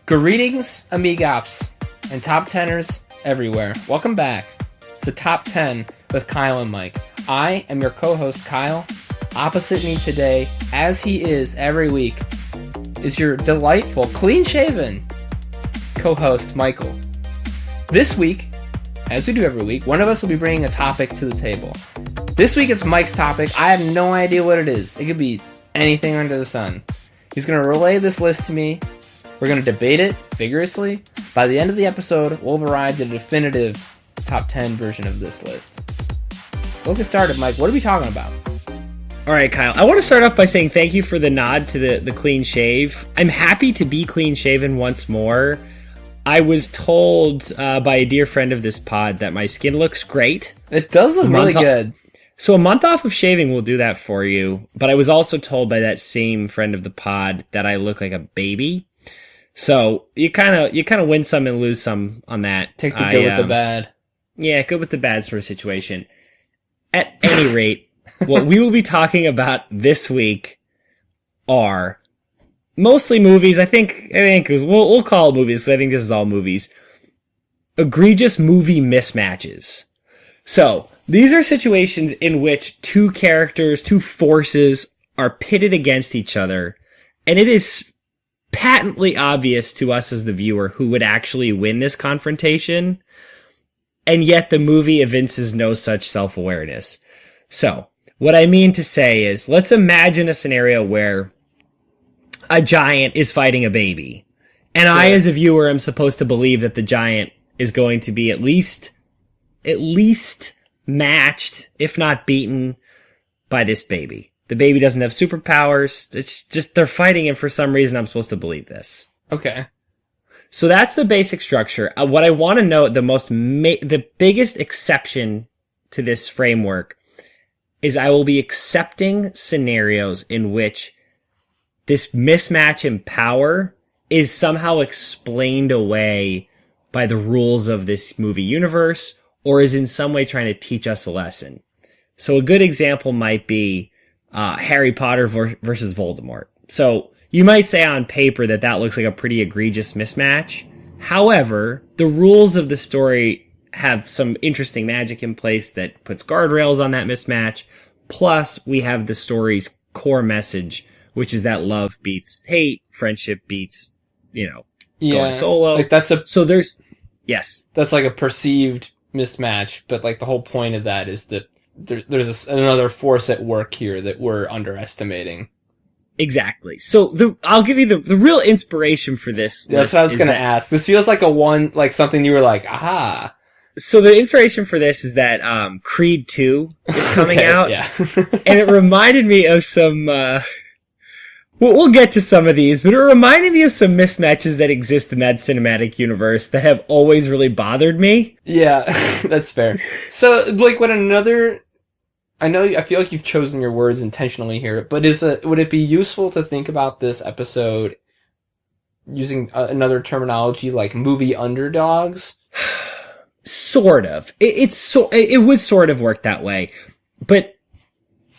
Greetings, amigops, and top teners everywhere. Welcome back to Top 10 with Kyle and Mike. I am your co-host, Kyle. Opposite me today, as he is every week, is your delightful, clean-shaven co-host, Michael. This week, as we do every week, one of us will be bringing a topic to the table. This week it's Mike's topic. I have no idea what it is. It could be anything under the sun. He's going to relay this list to me. We're going to debate it vigorously. By the end of the episode, we'll arrive at the definitive top 10 version of this list. Let's get started, Mike. What are we talking about? All right, Kyle. I want to start off by saying thank you for the nod to the clean shave. I'm happy to be clean shaven once more. I was told by a dear friend of this pod that my skin looks great. It does look really good. So a month off of shaving will do that for you. But I was also told by that same friend of the pod that I look like a baby. So you kind of win some and lose some on that. Take the good with the bad. Yeah, good with the bad sort of situation. At any rate, what we will be talking about this week are mostly movies. I think we'll call it movies because I think this is all movies. Egregious movie mismatches. So these are situations in which two characters, two forces are pitted against each other, and it is patently obvious to us as the viewer who would actually win this confrontation, and yet the movie evinces no such self-awareness. So, what I mean to say is, let's imagine a scenario where a giant is fighting a baby, and sure, I as a viewer am supposed to believe that the giant is going to be at least matched, if not beaten, by this baby. The baby doesn't have superpowers. It's just they're fighting, and for some reason I'm supposed to believe this. Okay. So that's the basic structure. What I want to note, the biggest exception to this framework is I will be accepting scenarios in which this mismatch in power is somehow explained away by the rules of this movie universe, or is in some way trying to teach us a lesson. So a good example might be Harry Potter versus Voldemort. So you might say on paper that looks like a pretty egregious mismatch. However, the rules of the story have some interesting magic in place that puts guardrails on that mismatch. Plus, we have the story's core message, which is that love beats hate, friendship beats, going solo. Like that's like a perceived mismatch, but like the whole point of that is that there's another force at work here that we're underestimating. Exactly. So I'll give you the real inspiration for this. That's what I was going to ask. This feels like something you were like, aha. So the inspiration for this is that Creed 2 is coming out. Yeah. And it reminded me of some we'll get to some of these, but it reminded me of some mismatches that exist in that cinematic universe that have always really bothered me. Yeah, that's fair. So, like, I feel like you've chosen your words intentionally here, but would it be useful to think about this episode using another terminology like movie underdogs? Sort of. It would sort of work that way, but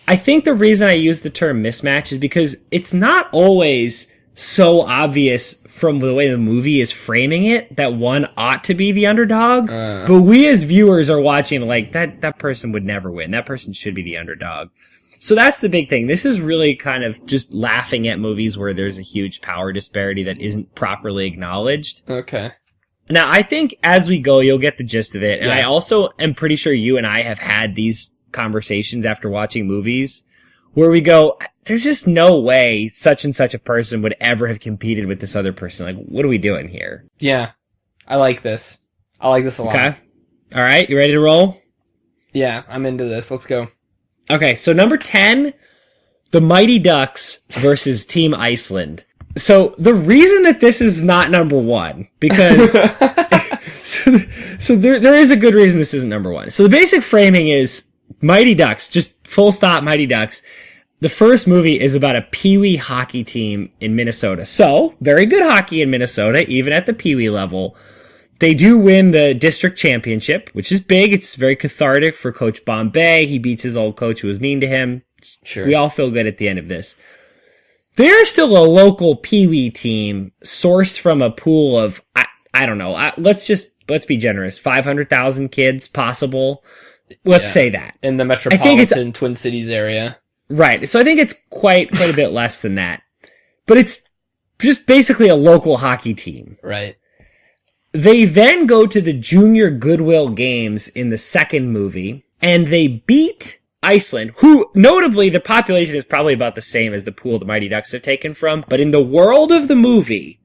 I think the reason I use the term mismatch is because it's not always so obvious from the way the movie is framing it that one ought to be the underdog. But we as viewers are watching like that person would never win. That person should be the underdog. So that's the big thing. This is really kind of just laughing at movies where there's a huge power disparity that isn't properly acknowledged. Okay. Now, I think as we go, you'll get the gist of it. And yeah. I also am pretty sure you and I have had these conversations after watching movies where we go, there's just no way such and such a person would ever have competed with this other person. Like, what are we doing here? Yeah. I like this. I like this a lot. Okay. All right. You ready to roll? Yeah, I'm into this. Let's go. Okay. So number 10, the Mighty Ducks versus Team Iceland. So the reason that this is not number one, because so there is a good reason this isn't number one. So the basic framing is Mighty Ducks, just full stop Mighty Ducks. The first movie is about a peewee hockey team in Minnesota. So, very good hockey in Minnesota, even at the peewee level. They do win the district championship, which is big. It's very cathartic for Coach Bombay. He beats his old coach who was mean to him. Sure. We all feel good at the end of this. They're still a local peewee team sourced from a pool of, I don't know, let's be generous, 500,000 kids possible. Let's say that. In the metropolitan Twin Cities area. Right. So I think it's quite a bit less than that. But it's just basically a local hockey team. Right. They then go to the Junior Goodwill Games in the second movie, and they beat Iceland, who, notably, the population is probably about the same as the pool the Mighty Ducks have taken from. But in the world of the movie,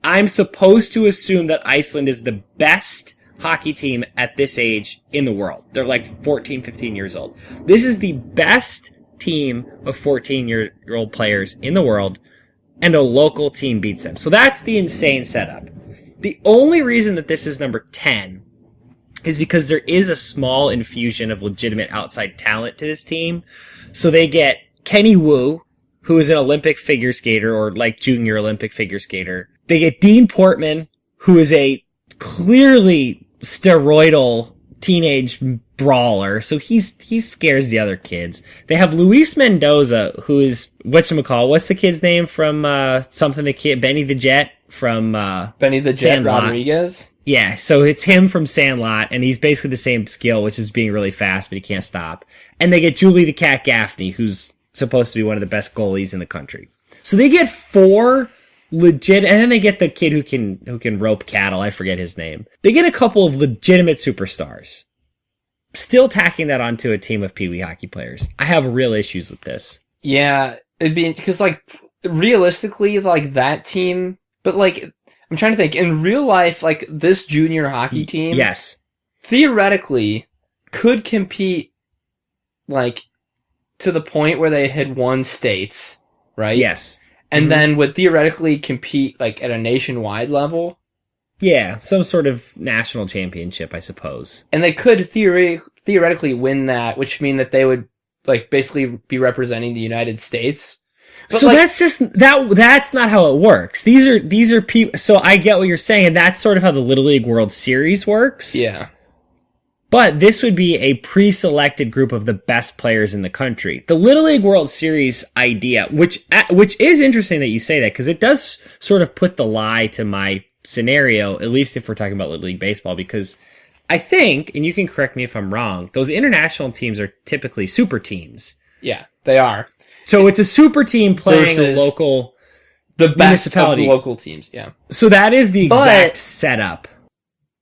I'm supposed to assume that Iceland is the best hockey team at this age in the world. They're like 14, 15 years old. This is the best team of 14-year-old players in the world, and a local team beats them. So that's the insane setup. The only reason that this is number 10 is because there is a small infusion of legitimate outside talent to this team. So they get Kenny Wu, who is an Olympic figure skater, or like junior Olympic figure skater. They get Dean Portman, who is a clearly steroidal teenage brawler, so he scares the other kids. They have Luis Mendoza, who is what's the kid's name from Benny the Jet from Benny the Jet Sandlot. Rodriguez. Yeah, so it's him from Sandlot, and he's basically the same skill, which is being really fast, but he can't stop. And they get Julie the Cat Gaffney, who's supposed to be one of the best goalies in the country. So they get 4 legit, and then they get the kid who can rope cattle. I forget his name. They get a couple of legitimate superstars. Still tacking that onto a team of peewee hockey players. I have real issues with this. Yeah, it'd be because like realistically, like that team, but like I'm trying to think in real life, like this junior hockey team, yes, theoretically could compete like to the point where they had won states, right? Yes. And then would theoretically compete like at a nationwide level. Yeah, some sort of national championship, I suppose. And they could theoretically win that, which mean that they would like basically be representing the United States. But so like, that's just that's not how it works. These are people. So I get what you're saying, and that's sort of how the Little League World Series works. Yeah. But this would be a pre-selected group of the best players in the country. The Little League World Series idea, which is interesting that you say that, because it does sort of put the lie to my scenario, at least if we're talking about Little League Baseball, because I think, and you can correct me if I'm wrong, those international teams are typically super teams. Yeah, they are. So it's a super team playing a local the best of the local teams, yeah. So that is the exact setup.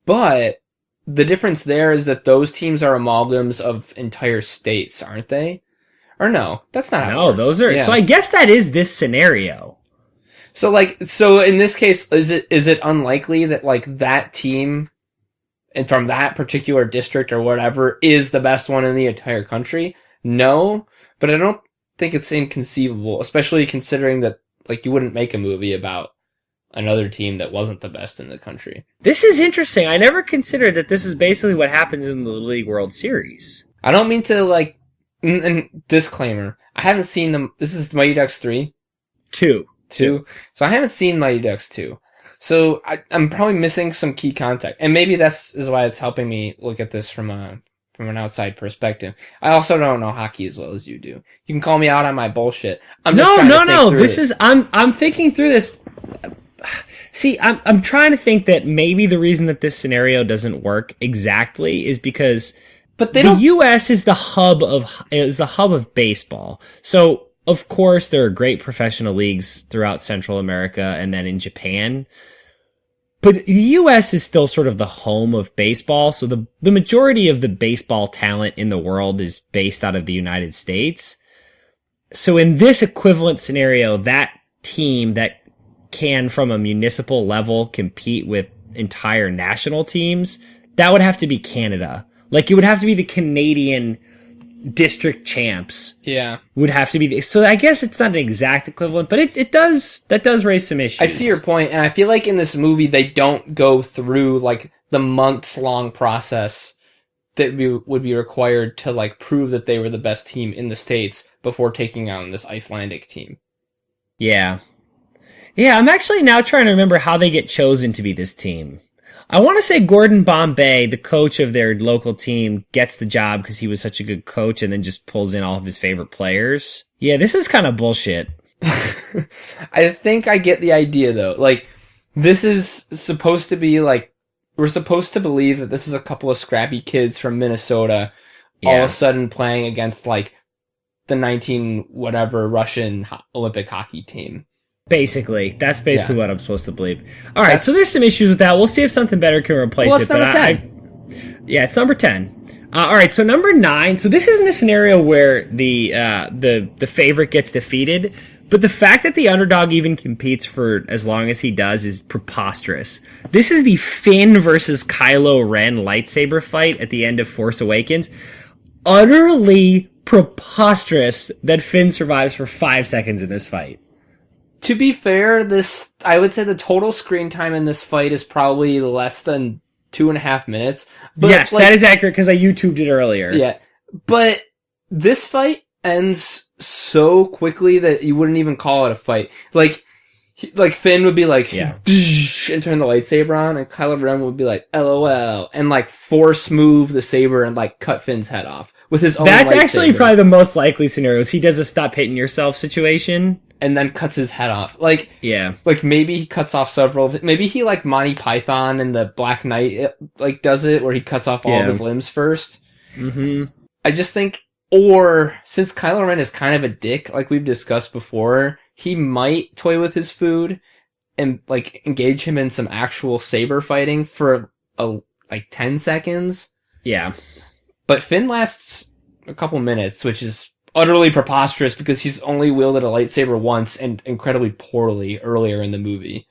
But the difference there is that those teams are amalgams of entire states, aren't they? Or no, that's not how it works. Those are, so I guess that is this scenario. So in this case, is it unlikely that like that team and from that particular district or whatever is the best one in the entire country? No, but I don't think it's inconceivable, especially considering that like you wouldn't make a movie about another team that wasn't the best in the country. This is interesting. I never considered that this is basically what happens in the League World Series. I don't mean to like, disclaimer, I haven't seen them. This is Mighty Ducks 3? 2. So I haven't seen Mighty Ducks 2. So I'm probably missing some key context. And maybe that's is why it's helping me look at this from an outside perspective. I also don't know hockey as well as you do. You can call me out on my bullshit. No. This is I'm thinking through this. See, I'm trying to think that maybe the reason that this scenario doesn't work exactly is because the U.S. is the hub of baseball. So of course there are great professional leagues throughout Central America and then in Japan. But the U.S. is still sort of the home of baseball, so the majority of the baseball talent in the world is based out of the United States. So in this equivalent scenario, that team that can, from a municipal level, compete with entire national teams, that would have to be Canada. Like, it would have to be the Canadian district champs. Yeah. Would have to be. So I guess it's not an exact equivalent, but that does raise some issues. I see your point, and I feel like in this movie they don't go through, like, the months-long process that would be required to, like, prove that they were the best team in the States before taking on this Icelandic team. Yeah. Yeah, I'm actually now trying to remember how they get chosen to be this team. I want to say Gordon Bombay, the coach of their local team, gets the job because he was such a good coach and then just pulls in all of his favorite players. Yeah, this is kind of bullshit. I think I get the idea though. Like, this is supposed to be like, we're supposed to believe that this is a couple of scrappy kids from Minnesota all of a sudden playing against like the 19 whatever Russian Olympic hockey team. Basically, that's basically what I'm supposed to believe. All right, so there's some issues with that. We'll see if something better can replace it. It's number 10. Yeah, it's number 10. All right, so number 9. So this isn't a scenario where the favorite gets defeated, but the fact that the underdog even competes for as long as he does is preposterous. This is the Finn versus Kylo Ren lightsaber fight at the end of Force Awakens. Utterly preposterous that Finn survives for 5 seconds in this fight. To be fair, I would say the total screen time in this fight is probably less than 2.5 minutes. But yes, that is accurate because I YouTubed it earlier. Yeah. But this fight ends so quickly that you wouldn't even call it a fight. Like Finn would be like, and turn the lightsaber on, and Kylo Ren would be like, LOL, and like force move the saber and like cut Finn's head off with his own lightsaber. That's actually probably the most likely scenario. He does a stop hitting yourself situation. And then cuts his head off. Like maybe he cuts off several, maybe he like Monty Python and the Black Knight, like does it where he cuts off all of his limbs first. Mm-hmm. I just think, or since Kylo Ren is kind of a dick, like we've discussed before, he might toy with his food and like engage him in some actual saber fighting for like 10 seconds. Yeah. But Finn lasts a couple minutes, which is utterly preposterous because he's only wielded a lightsaber once and incredibly poorly earlier in the movie.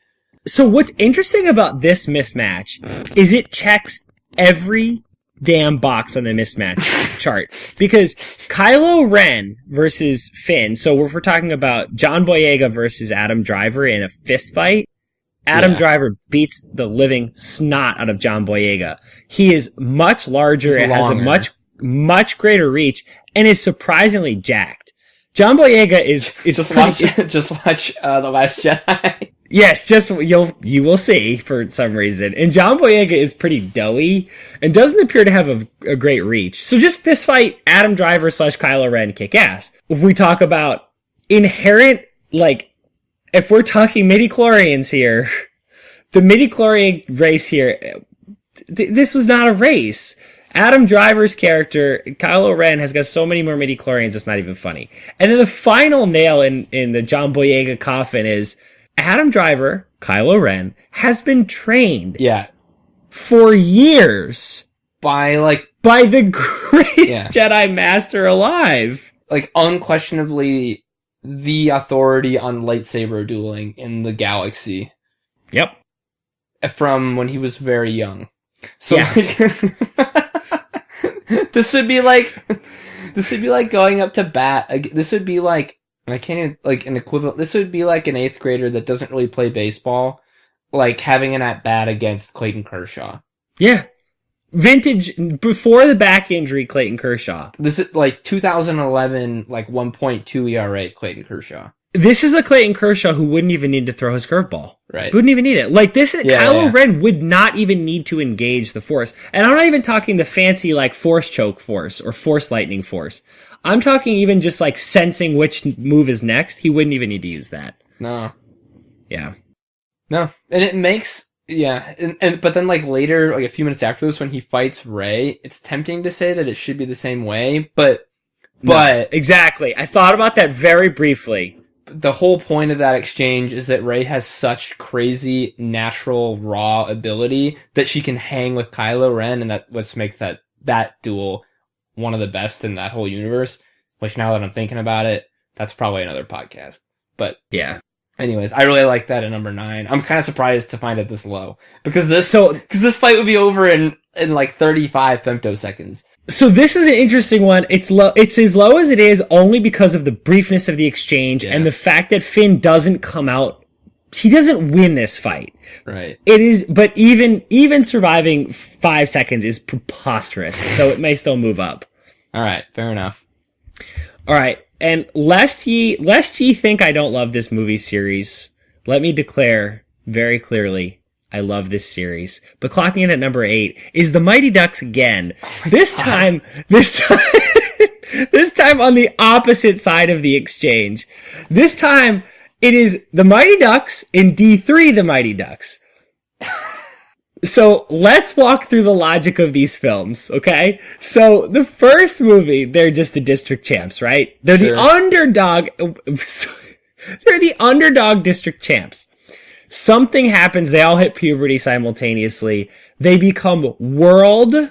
So what's interesting about this mismatch is it checks every damn box on the mismatch chart. Because Kylo Ren versus Finn, so if we're talking about John Boyega versus Adam Driver in a fist fight, Adam Driver beats the living snot out of John Boyega. He is much larger and has a much greater reach and is surprisingly jacked. John Boyega is just watch The Last Jedi. Yes, you will see for some reason. And John Boyega is pretty doughy and doesn't appear to have a great reach. So just this fight, Adam Driver / Kylo Ren kick ass. If we talk about inherent, like, if we're talking midichlorians here, the midichlorian race here, this was not a race. Adam Driver's character, Kylo Ren, has got so many more midichlorians, it's not even funny. And then the final nail in the John Boyega coffin is Adam Driver, Kylo Ren, has been trained for years by the greatest Jedi Master alive. Like, unquestionably the authority on lightsaber dueling in the galaxy. Yep. From when he was very young. So this would be like going up to bat. This would be like, I can't even, like, an equivalent. This would be like an 8th grader that doesn't really play baseball, like having an at bat against Clayton Kershaw. Yeah. Vintage, before the back injury, Clayton Kershaw. This is like 2011, like 1.2 ERA Clayton Kershaw. This is a Clayton Kershaw who wouldn't even need to throw his curveball. Right. Wouldn't even need it. Like this, Kylo Ren would not even need to engage the Force. And I'm not even talking the fancy like Force choke Force or Force lightning Force. I'm talking even just like sensing which move is next. He wouldn't even need to use that. No. Yeah. No. And it makes, but then like later, like a few minutes after this when he fights Rey, it's tempting to say that it should be the same way, but no, exactly. I thought about that very briefly. The whole point of that exchange is that Rey has such crazy, natural, raw ability that she can hang with Kylo Ren, and that what makes that duel one of the best in that whole universe, which now that I'm thinking about it, that's probably another podcast. But yeah. Anyways, I really like that at number 9. I'm kind of surprised to find it this low. Because this fight would be over in like 35 femtoseconds. So this is an interesting one. It's low. It's as low as it is only because of the briefness of the exchange and the fact that Finn doesn't come out. He doesn't win this fight. Right. It is, but even surviving 5 seconds is preposterous. So it may still move up. All right. Fair enough. All right. And lest ye think I don't love this movie series, let me declare very clearly, I love this series. But clocking in at number 8 is the Mighty Ducks again. This time on the opposite side of the exchange. This time, It is the Mighty Ducks in D3, the Mighty Ducks. So let's walk through the logic of these films, okay? So the first movie, they're just the district champs, right? They're Sure. the underdog. They're the underdog district champs. Something happens. They all hit puberty simultaneously. They become world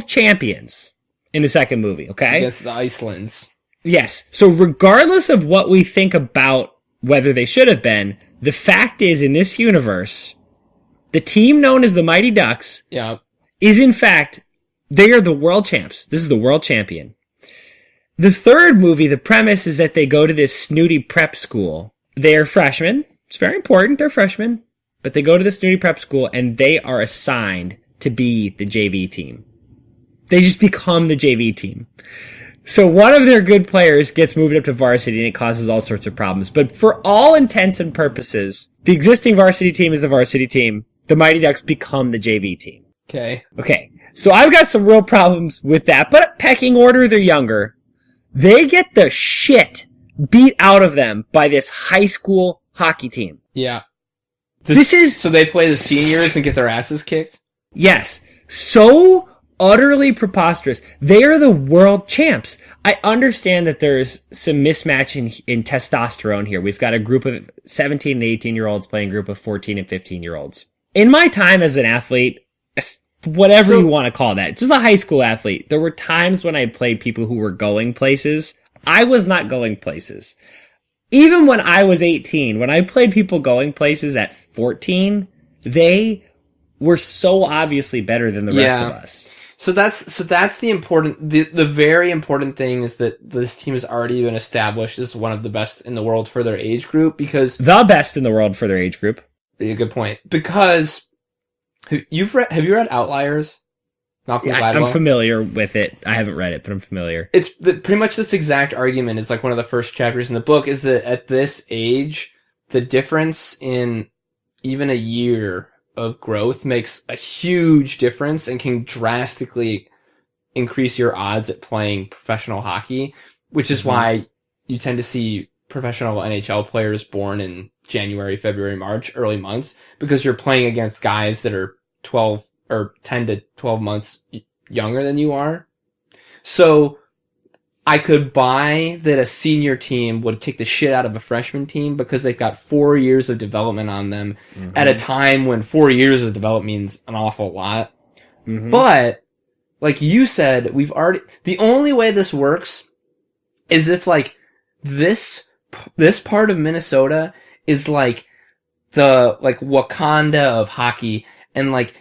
champions in the second movie, okay? Against the Icelands. Yes. So regardless of what we think about whether they should have been, the fact is in this universe, the team known as the Mighty Ducks is in fact, they are the world champs. This is the world champion. The third movie, the premise is that they go to this snooty prep school. They are freshmen. It's very important. They're freshmen. But they go to the snooty prep school and they are assigned to be the JV team. They just become the JV team. So one of their good players gets moved up to varsity and it causes all sorts of problems. But for all intents and purposes, the existing varsity team is the varsity team. The Mighty Ducks become the JV team. Okay. So I've got some real problems with that, but pecking order, they're younger. They get the shit beat out of them by this high school hockey team. Yeah. So they play the seniors and get their asses kicked? Yes. So utterly preposterous. They are the world champs. I understand that there's some mismatch in testosterone here. We've got a group of 17 and 18-year-olds playing a group of 14 and 15-year-olds. In my time as an athlete, whatever you want to call that, just a high school athlete, there were times when I played people who were going places. I was not going places. Even when I was 18, when I played people going places at 14, they were so obviously better than the rest of us. So that's the very important thing is that this team has already been established as one of the best in the world for their age group because the best in the world for their age group. A good point. Because have you read Outliers? I'm familiar with it. I haven't read it, but I'm familiar. It's pretty much this exact argument is like one of the first chapters in the book is that at this age, the difference in even a year of growth makes a huge difference and can drastically increase your odds at playing professional hockey, which is why you tend to see professional NHL players born in January, February, March, early months, because you're playing against guys that are 12 or 10 to 12 months younger than you are. So I could buy that a senior team would kick the shit out of a freshman team because they've got 4 years of development on them at a time when 4 years of development means an awful lot. But like you said, the only way this works is if like this part of Minnesota is like the Wakanda of hockey and like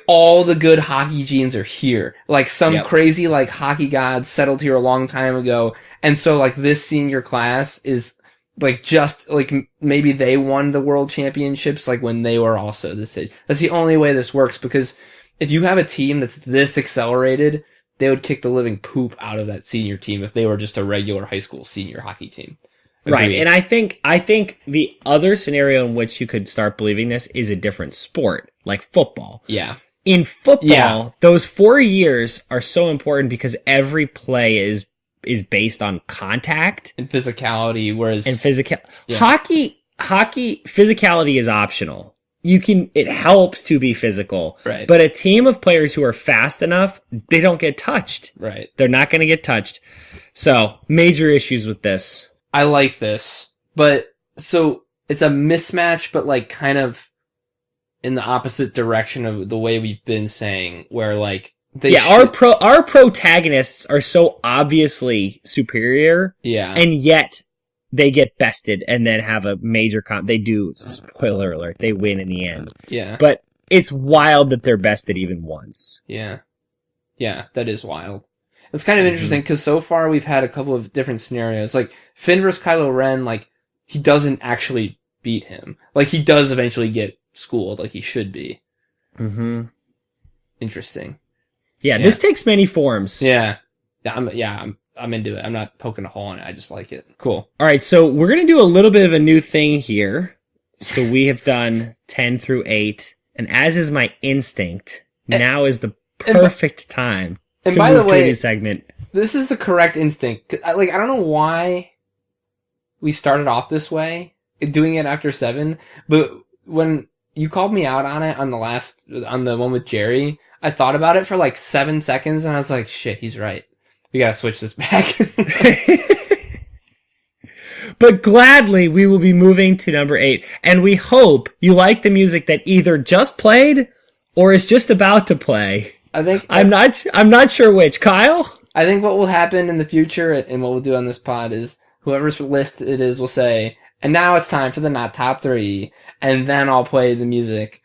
all the good hockey genes are here. Like some crazy like hockey gods settled here a long time ago. And so like this senior class is like just like maybe they won the world championships like when they were also this age. That's the only way this works because if you have a team that's this accelerated, they would kick the living poop out of that senior team if they were just a regular high school senior hockey team. Right. And I think the other scenario in which you could start believing this is a different sport, like football. Yeah. In football, those 4 years are so important because every play is based on contact and physicality, whereas hockey physicality is optional. It helps to be physical. Right. But a team of players who are fast enough, they don't get touched. Right. They're not going to get touched. So, major issues with this. I like this, but so it's a mismatch, but like kind of in the opposite direction of the way we've been saying, where like our protagonists are so obviously superior, and yet they get bested and then have a major they do, spoiler alert, they win in the end. Yeah, but it's wild that they're bested even once. Yeah, that is wild. It's kind of interesting because so far we've had a couple of different scenarios. Like Finn versus Kylo Ren, like he doesn't actually beat him. Like he does eventually get schooled, like he should be. Interesting. Yeah, this takes many forms. I'm into it. I'm not poking a hole in it. I just like it. Cool. All right, so we're gonna do a little bit of a new thing here. So we have done 10 through 8, and as is my instinct, now is the perfect time. And by the way, segment. This is the correct instinct. I don't know why we started off this way, doing it after 7, but when you called me out on it on the one with Jerry, I thought about it for like 7 seconds and I was like, shit, he's right. We gotta switch this back. But gladly, we will be moving to number 8. And we hope you like the music that either just played or is just about to play. I'm not sure which. Kyle? I think what will happen in the future and what we'll do on this pod is whoever's list it is will say, and now it's time for the not top 3. And then I'll play the music.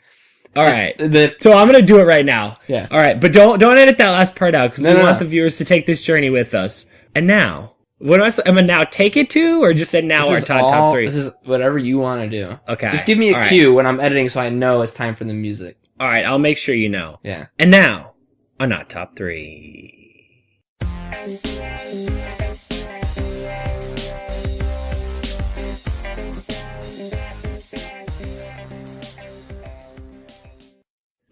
All right. So I'm going to do it right now. Yeah. All right. But don't edit that last part out because we want the viewers to take this journey with us. And now. What am I now take it to, or just say now our top 3? This is whatever you want to do. Okay. Just give me a cue when I'm editing so I know it's time for the music. All right, I'll make sure you know. Yeah. And now, our not top 3.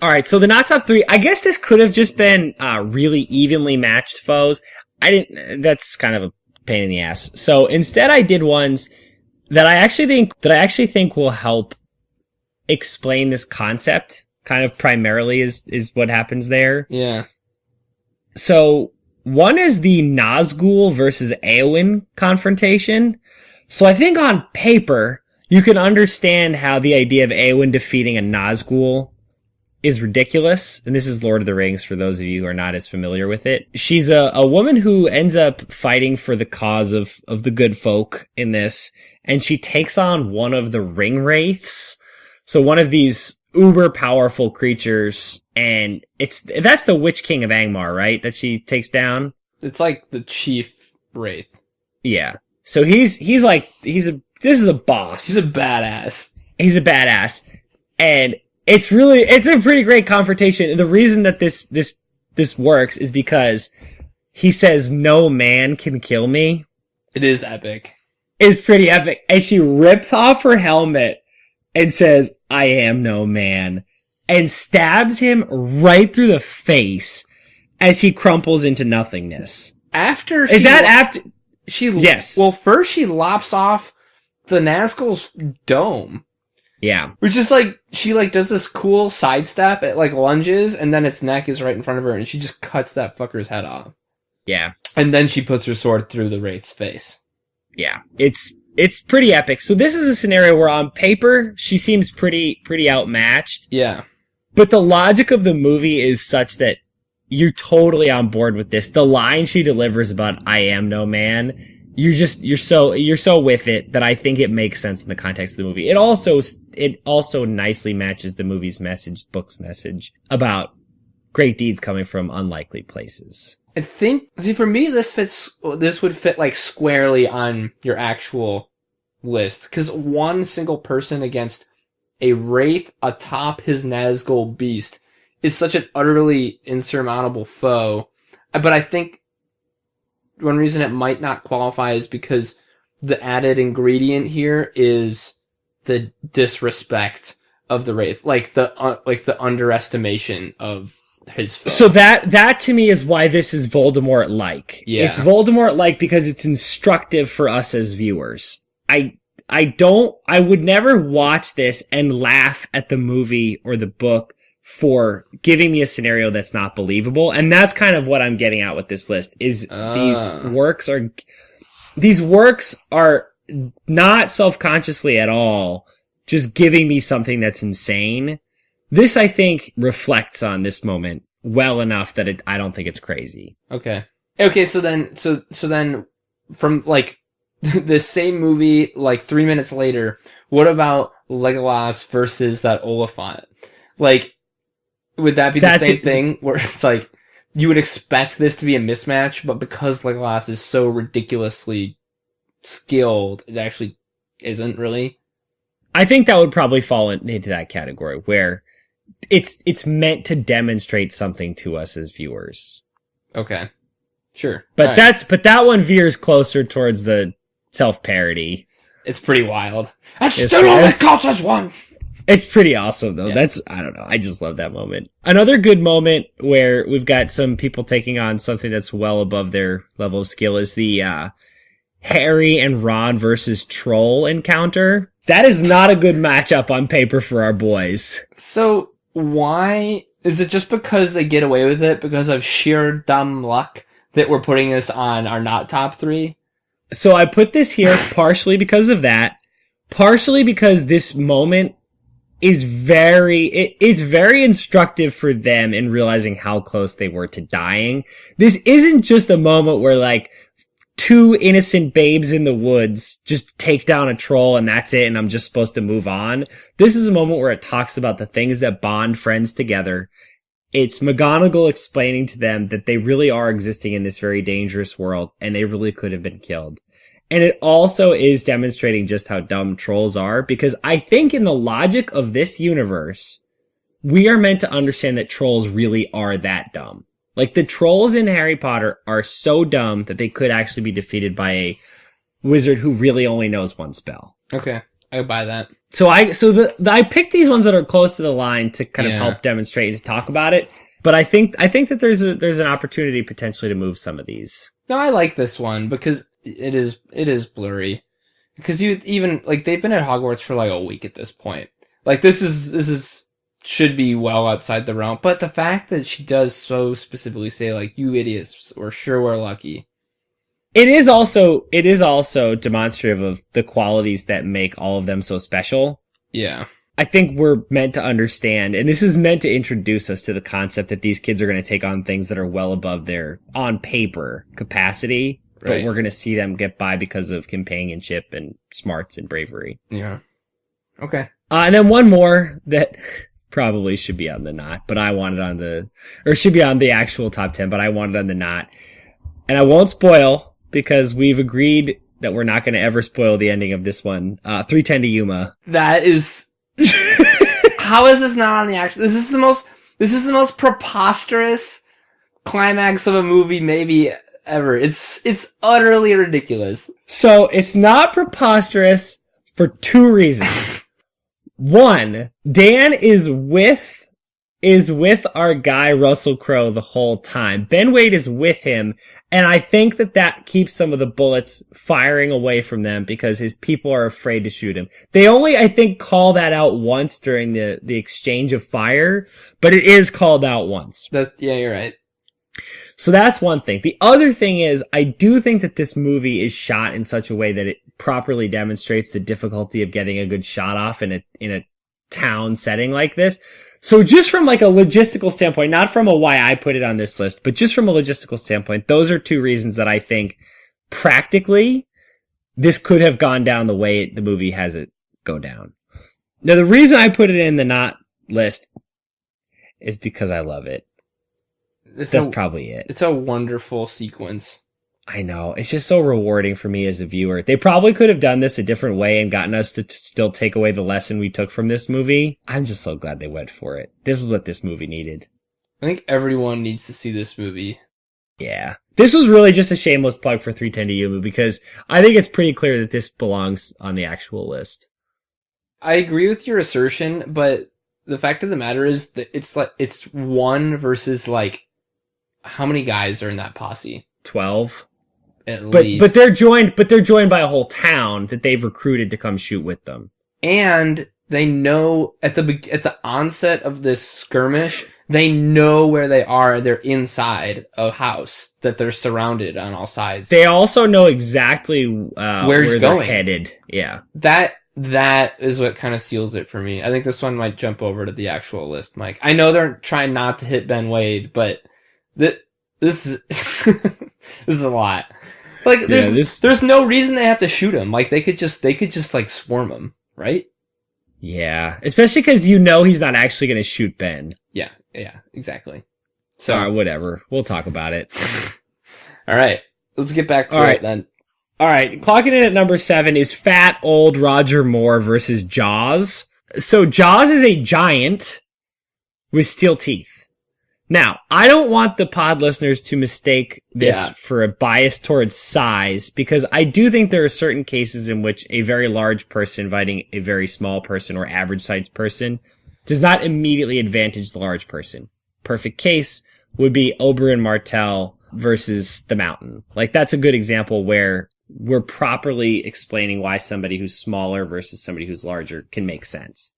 All right, so the not top 3, I guess this could have just been really evenly matched foes. That's kind of a pain in the ass. So instead I did ones that I actually think will help explain this concept kind of primarily is what happens there. Yeah. So one is the Nazgul versus Eowyn confrontation. So I think on paper you can understand how the idea of Eowyn defeating a Nazgul is ridiculous. And this is Lord of the Rings for those of you who are not as familiar with it. She's a woman who ends up fighting for the cause of the good folk in this. And she takes on one of the ring wraiths. So one of these uber powerful creatures. And that's the Witch King of Angmar, right? That she takes down. It's like the chief wraith. Yeah. So this is a boss. He's a badass. He's a badass. And it's a pretty great confrontation. The reason that this works is because he says, no man can kill me. It is epic. It's pretty epic. And she rips off her helmet and says, I am no man, and stabs him right through the face as he crumples into nothingness. Yes. Well, first she lops off the Nazgul's dome. Yeah. Which is like, she like does this cool sidestep, it like lunges, and then its neck is right in front of her, and she just cuts that fucker's head off. Yeah. And then she puts her sword through the wraith's face. Yeah. It's pretty epic. So this is a scenario where on paper, she seems pretty outmatched. Yeah. But the logic of the movie is such that you're totally on board with this. The line she delivers about I am no man, you're so with it that I think it makes sense in the context of the movie. It also nicely matches the movie's book's message about great deeds coming from unlikely places. I think, see, for me, this would fit like squarely on your actual list, because one single person against a wraith atop his Nazgul beast is such an utterly insurmountable foe. But I think one reason it might not qualify is because the added ingredient here is the disrespect of the wraith, like the underestimation of his foe. So that to me is why this is Voldemort-like. Yeah. It's Voldemort-like because it's instructive for us as viewers. I would never watch this and laugh at the movie or the book for giving me a scenario that's not believable. And that's kind of what I'm getting at with this list is these works are not self-consciously at all just giving me something that's insane. This, I think, reflects on this moment well enough that I don't think it's crazy. Okay. So then from like the same movie, like 3 minutes later, what about Legolas versus that Oliphant? Like, would that be the same thing where it's like you would expect this to be a mismatch, but because Legolas is so ridiculously skilled, it actually isn't really? I think that would probably fall into that category where it's meant to demonstrate something to us as viewers. Okay. Sure. But that one veers closer towards the self-parody. It's pretty wild. That's still only counts as one! It's pretty awesome though. Yeah. I don't know. I just love that moment. Another good moment where we've got some people taking on something that's well above their level of skill is the Harry and Ron versus Troll encounter. That is not a good matchup on paper for our boys. So why is it just because they get away with it because of sheer dumb luck that we're putting this on our not top 3? So I put this here partially because of that, partially because this moment is it's very instructive for them in realizing how close they were to dying. This isn't just a moment where like 2 innocent babes in the woods just take down a troll and that's it and I'm just supposed to move on. This is a moment where it talks about the things that bond friends together. It's McGonagall explaining to them that they really are existing in this very dangerous world and they really could have been killed. And it also is demonstrating just how dumb trolls are, because I think in the logic of this universe, we are meant to understand that trolls really are that dumb. Like, the trolls in Harry Potter are so dumb that they could actually be defeated by a wizard who really only knows one spell. Okay, I buy that. So I picked these ones that are close to the line to kind of help demonstrate and to talk about it. But I think that there's an opportunity potentially to move some of these. No, I like this one because it is blurry. Because you even, like, they've been at Hogwarts for like a week at this point. Like, this is should be well outside the realm. But the fact that she does so specifically say, like, you idiots, we're sure we're lucky. It is also demonstrative of the qualities that make all of them so special. Yeah. I think we're meant to understand, and this is meant to introduce us to the concept that these kids are going to take on things that are well above their, on paper, capacity, but we're going to see them get by because of companionship and smarts and bravery. Yeah. Okay. And then one more that probably should be on the not, but I want it should be on the actual top 10, but I want it on the not. And I won't spoil, because we've agreed that we're not going to ever spoil the ending of this one. 3:10 to Yuma. That is... How is this not on the actual... This is the most preposterous climax of a movie maybe ever. It's utterly ridiculous. So it's not preposterous for 2 reasons. One, Dan is with our guy Russell Crowe the whole time. Ben Wade is with him, and I think that keeps some of the bullets firing away from them because his people are afraid to shoot him. They only, I think, call that out once during the exchange of fire, but it is called out once. Yeah, you're right. So that's one thing. The other thing is, I do think that this movie is shot in such a way that it properly demonstrates the difficulty of getting a good shot off in a town setting like this. So just from like a logistical standpoint, not from a why I put it on this list, but just from a logistical standpoint, those are 2 reasons that I think practically this could have gone down the way the movie has it go down. Now, the reason I put it in the not list is because I love it. That's probably it. It's a wonderful sequence. I know. It's just so rewarding for me as a viewer. They probably could have done this a different way and gotten us to still take away the lesson we took from this movie. I'm just so glad they went for it. This is what this movie needed. I think everyone needs to see this movie. Yeah. This was really just a shameless plug for 3:10 to Yuma because I think it's pretty clear that this belongs on the actual list. I agree with your assertion, but the fact of the matter is that it's 1 versus like, how many guys are in that posse? 12. At least. But they're joined by a whole town that they've recruited to come shoot with them. And they know at the onset of this skirmish, they know where they are. They're inside a house that they're surrounded on all sides. They also know exactly where they're headed. Yeah. That is what kind of seals it for me. I think this one might jump over to the actual list, Mike. I know they're trying not to hit Ben Wade, but this is this is a lot. Like, there's no reason they have to shoot him. Like, they could just like swarm him, right? Yeah. Especially because he's not actually going to shoot Ben. Yeah, exactly. So, whatever. We'll talk about it. Alright. Let's get back to it then. Alright. Clocking in at number 7 is fat old Roger Moore versus Jaws. So Jaws is a giant with steel teeth. Now, I don't want the pod listeners to mistake this for a bias towards size, because I do think there are certain cases in which a very large person fighting a very small person or average sized person does not immediately advantage the large person. Perfect case would be Oberyn Martell versus the Mountain. Like, that's a good example where we're properly explaining why somebody who's smaller versus somebody who's larger can make sense.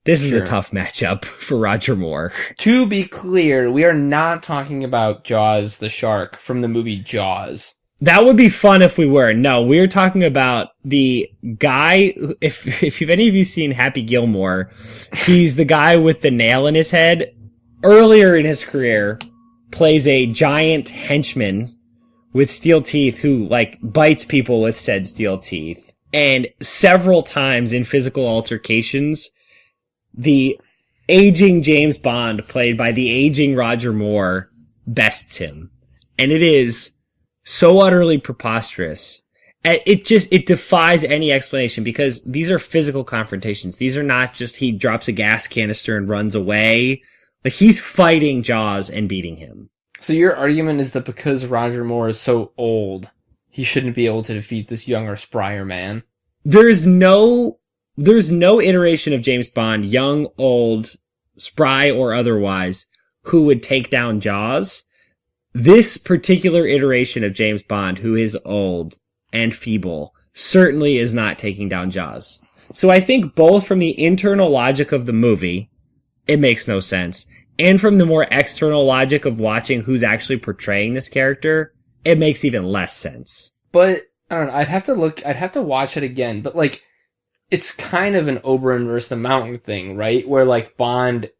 This is a tough matchup for Roger Moore. To be clear, we are not talking about Jaws the shark from the movie Jaws. That would be fun if we were. No, we're talking about the guy, if any of you seen Happy Gilmore, he's the guy with the nail in his head. Earlier in his career, plays a giant henchman with steel teeth who, like, bites people with said steel teeth. And several times in physical altercations, the aging James Bond, played by the aging Roger Moore, bests him. And it is so utterly preposterous. It defies any explanation because these are physical confrontations. These are not just he drops a gas canister and runs away. Like, he's fighting Jaws and beating him. So your argument is that because Roger Moore is so old, he shouldn't be able to defeat this younger, sprier man? There's no iteration of James Bond, young, old, spry, or otherwise, who would take down Jaws. This particular iteration of James Bond, who is old and feeble, certainly is not taking down Jaws. So I think both from the internal logic of the movie, it makes no sense, and from the more external logic of watching who's actually portraying this character, it makes even less sense. But, I don't know, I'd have to watch it again, but, like, it's kind of an Oberyn versus the Mountain thing, right? Where, like, Bond,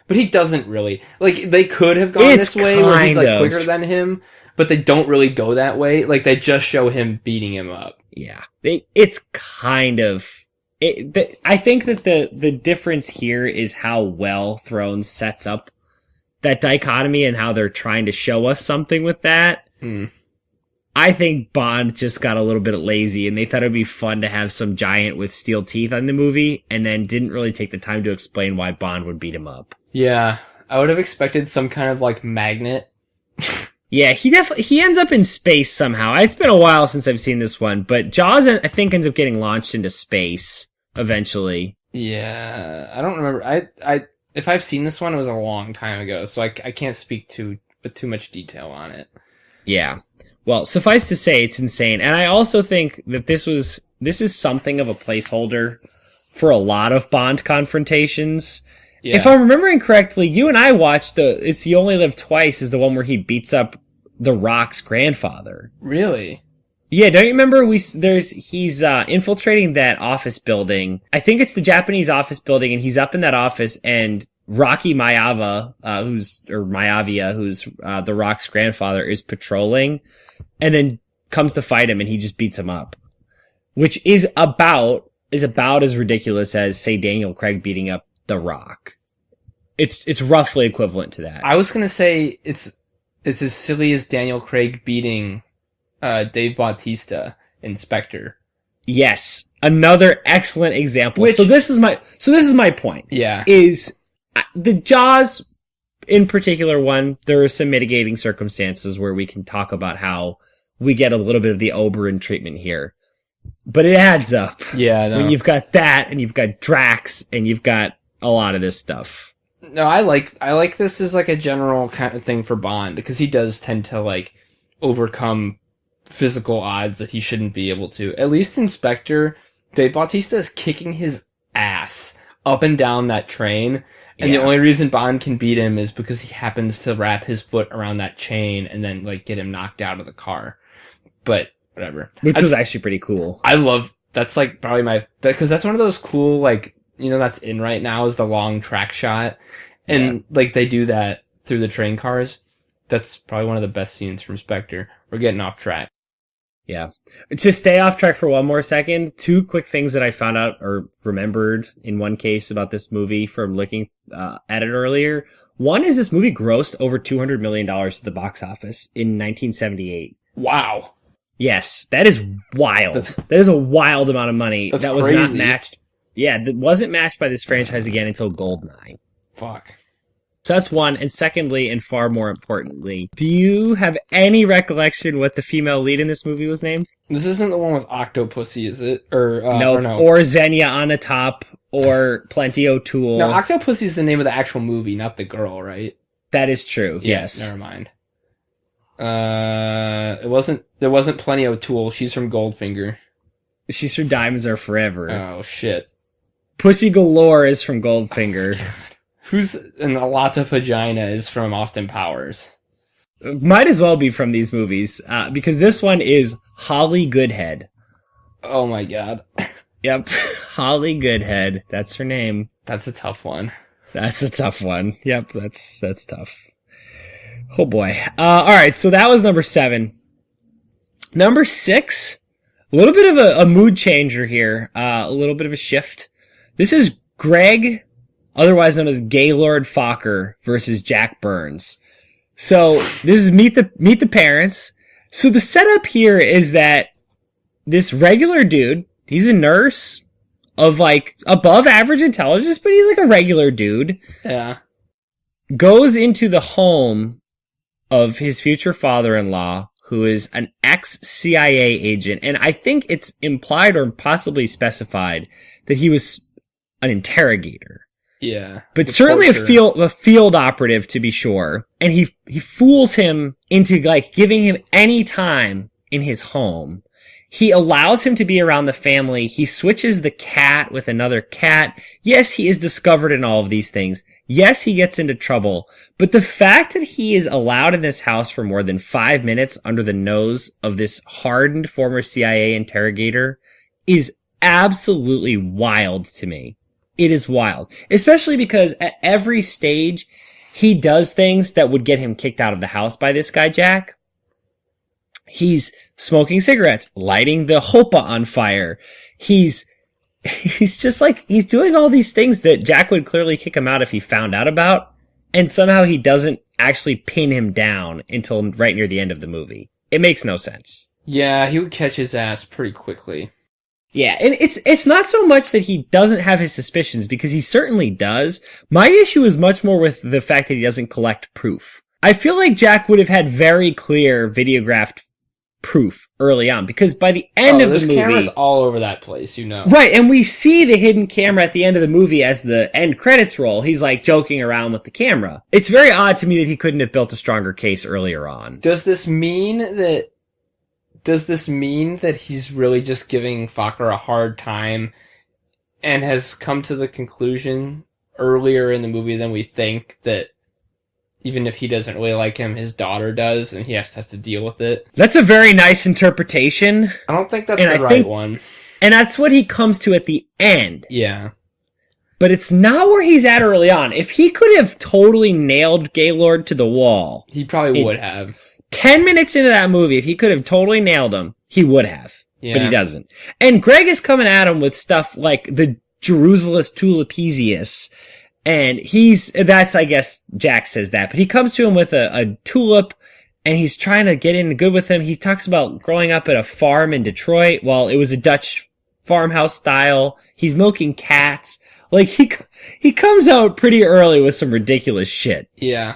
but he doesn't really. Like, they could have gone this way where he's, like, quicker than him, but they don't really go that way. Like, they just show him beating him up. Yeah. It's kind of... I think that the difference here is how well Thrones sets up that dichotomy and how they're trying to show us something with that. I think Bond just got a little bit lazy and they thought it'd be fun to have some giant with steel teeth on the movie and then didn't really take the time to explain why Bond would beat him up. Yeah. I would have expected some kind of, like, magnet. Yeah, he ends up in space somehow. It's been a while since I've seen this one, but Jaws, I think, ends up getting launched into space eventually. Yeah, I don't remember. If I've seen this one, it was a long time ago, so I can't speak with too much detail on it. Yeah. Well, suffice to say, it's insane. And I also think that this is something of a placeholder for a lot of Bond confrontations. Yeah. If I'm remembering correctly, you and I watched It's You Only Live Twice is the one where he beats up The Rock's grandfather. Really? Yeah, don't you remember he's infiltrating that office building. I think it's the Japanese office building and he's up in that office and Rocky Maivia, who's The Rock's grandfather, is patrolling and then comes to fight him and he just beats him up. Which is about as ridiculous as, say, Daniel Craig beating up The Rock. It's roughly equivalent to that. I was gonna say it's as silly as Daniel Craig beating Dave Bautista in Spectre. Yes, another excellent example. So this is my point. Yeah, is the Jaws in particular one. There are some mitigating circumstances where we can talk about how we get a little bit of the Oberyn treatment here, but it adds up. Yeah, no. When you've got that and you've got Drax and you've got a lot of this stuff. No, I like this as like a general kind of thing for Bond because he does tend to like overcome physical odds that he shouldn't be able to. At least in Spectre, Dave Bautista is kicking his ass up and down that train, and the only reason Bond can beat him is because he happens to wrap his foot around that chain and then like get him knocked out of the car. But whatever. Which was actually pretty cool. That's like probably because that's one of those cool, like, you know, that's in right now is the long track shot. And like they do that through the train cars. That's probably one of the best scenes from Spectre. We're getting off track. Yeah. To stay off track for one more second, two quick things that I found out or remembered in one case about this movie from looking at it earlier. One is this movie grossed over $200 million at the box office in 1978. Wow. Yes, that is wild. That is a wild amount of money. That was not matched. Yeah, that wasn't matched by this franchise again until Goldeneye. Fuck. So that's one. And secondly, and far more importantly, do you have any recollection what the female lead in this movie was named? This isn't the one with Octopussy, is it? Or nope. no. Or Xenia on the top, or Plenty O'Toole. No, Octopussy is the name of the actual movie, not the girl, right? That is true. Yes. Never mind. There wasn't Plenty O'Toole. She's from Goldfinger. She's from Diamonds Are Forever. Oh, shit. Pussy Galore is from Goldfinger. Who's in A Lot of Vagina is from Austin Powers. Might as well be from these movies, because this one is Holly Goodhead. Oh my god. Yep. Holly Goodhead. That's her name. That's a tough one. That's a tough one. Yep, that's tough. Oh boy. Alright, so that was number 7. Number 6, a little bit of a mood changer here. A little bit of a shift. This is Greg, otherwise known as Gaylord Fokker versus Jack Burns. So this is Meet the Parents. So the setup here is that this regular dude, he's a nurse of like above average intelligence, but he's like a regular dude. Yeah. Goes into the home of his future father-in-law, who is an ex-CIA agent. And I think it's implied or possibly specified that he was an interrogator. Yeah. But certainly a field operative, to be sure. And he fools him into like giving him any time in his home. He allows him to be around the family. He switches the cat with another cat. Yes, he is discovered in all of these things. Yes, he gets into trouble. But the fact that he is allowed in this house for more than 5 minutes under the nose of this hardened former CIA interrogator is absolutely wild to me. It is wild. Especially because at every stage, he does things that would get him kicked out of the house by this guy, Jack. He's smoking cigarettes, lighting the hopa on fire. He's just like, he's doing all these things that Jack would clearly kick him out if he found out about. And somehow he doesn't actually pin him down until right near the end of the movie. It makes no sense. Yeah, he would catch his ass pretty quickly. Yeah, and it's not so much that he doesn't have his suspicions, because he certainly does. My issue is much more with the fact that he doesn't collect proof. I feel like Jack would have had very clear videographed proof early on, because by the end of the movie... there's cameras all over that place, you know. Right, and we see the hidden camera at the end of the movie as the end credits roll. He's like joking around with the camera. It's very odd to me that he couldn't have built a stronger case earlier on. Does this mean that he's really just giving Fokker a hard time and has come to the conclusion earlier in the movie than we think that even if he doesn't really like him, his daughter does, and he has to deal with it? That's a very nice interpretation. I don't think that's the right one. And that's what he comes to at the end. Yeah. But it's not where he's at early on. If he could have totally nailed Gaylord to the wall... He probably would have. 10 minutes into that movie, if he could have totally nailed him, he would have. Yeah. But he doesn't. And Greg is coming at him with stuff like the Jerusalem Tulipesius. And that's, I guess, Jack says that, but he comes to him with a tulip, and he's trying to get in good with him. He talks about growing up at a farm in Detroit. Well, it was a Dutch farmhouse style. He's milking cats. Like, he comes out pretty early with some ridiculous shit. Yeah.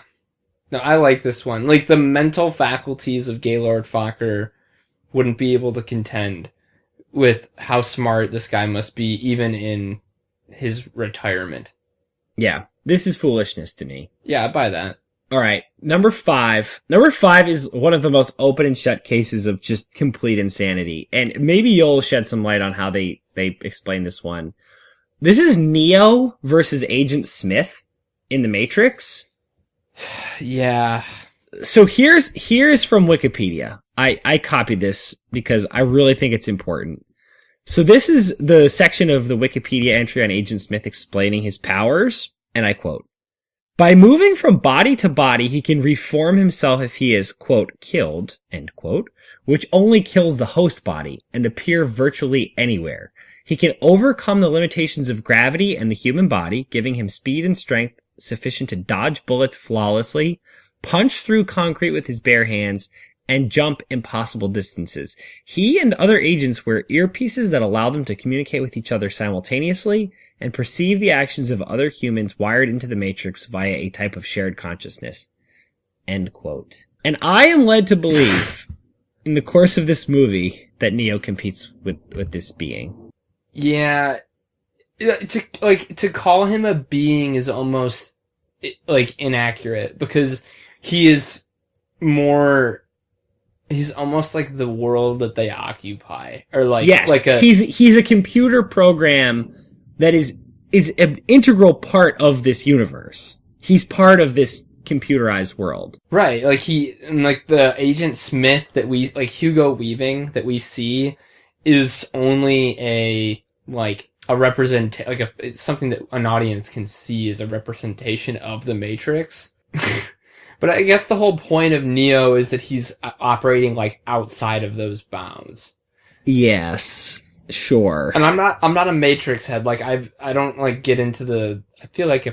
No, I like this one. Like, the mental faculties of Gaylord Fokker wouldn't be able to contend with how smart this guy must be, even in his retirement. Yeah, this is foolishness to me. Yeah, I buy that. All right, number 5. Number 5 is one of the most open and shut cases of just complete insanity. And maybe you'll shed some light on how they explain this one. This is Neo versus Agent Smith in The Matrix. Yeah. So here's from Wikipedia. I copied this because I really think it's important. So this is the section of the Wikipedia entry on Agent Smith explaining his powers, and I quote, "By moving from body to body, he can reform himself if he is, quote, killed, end quote, which only kills the host body, and appear virtually anywhere. He can overcome the limitations of gravity and the human body, giving him speed and strength sufficient to dodge bullets flawlessly, punch through concrete with his bare hands, and jump impossible distances. He and other agents wear earpieces that allow them to communicate with each other simultaneously and perceive the actions of other humans wired into the Matrix via a type of shared consciousness." End quote. And I am led to believe, in the course of this movie, that Neo competes with this being. Yeah. To call him a being is almost, like, inaccurate, because he is more He's almost like the world that they occupy, or Yes, like a he's a computer program that is an integral part of this universe. He's part of this computerized world. right. Like and like the Agent Smith that we like Hugo Weaving that we see is only a represent like it's something that an audience can see as a representation of the Matrix. But I guess the whole point of Neo is that he's operating like outside of those bounds. Yes, sure. And I'm not a Matrix head. Like I don't like get into the. I feel like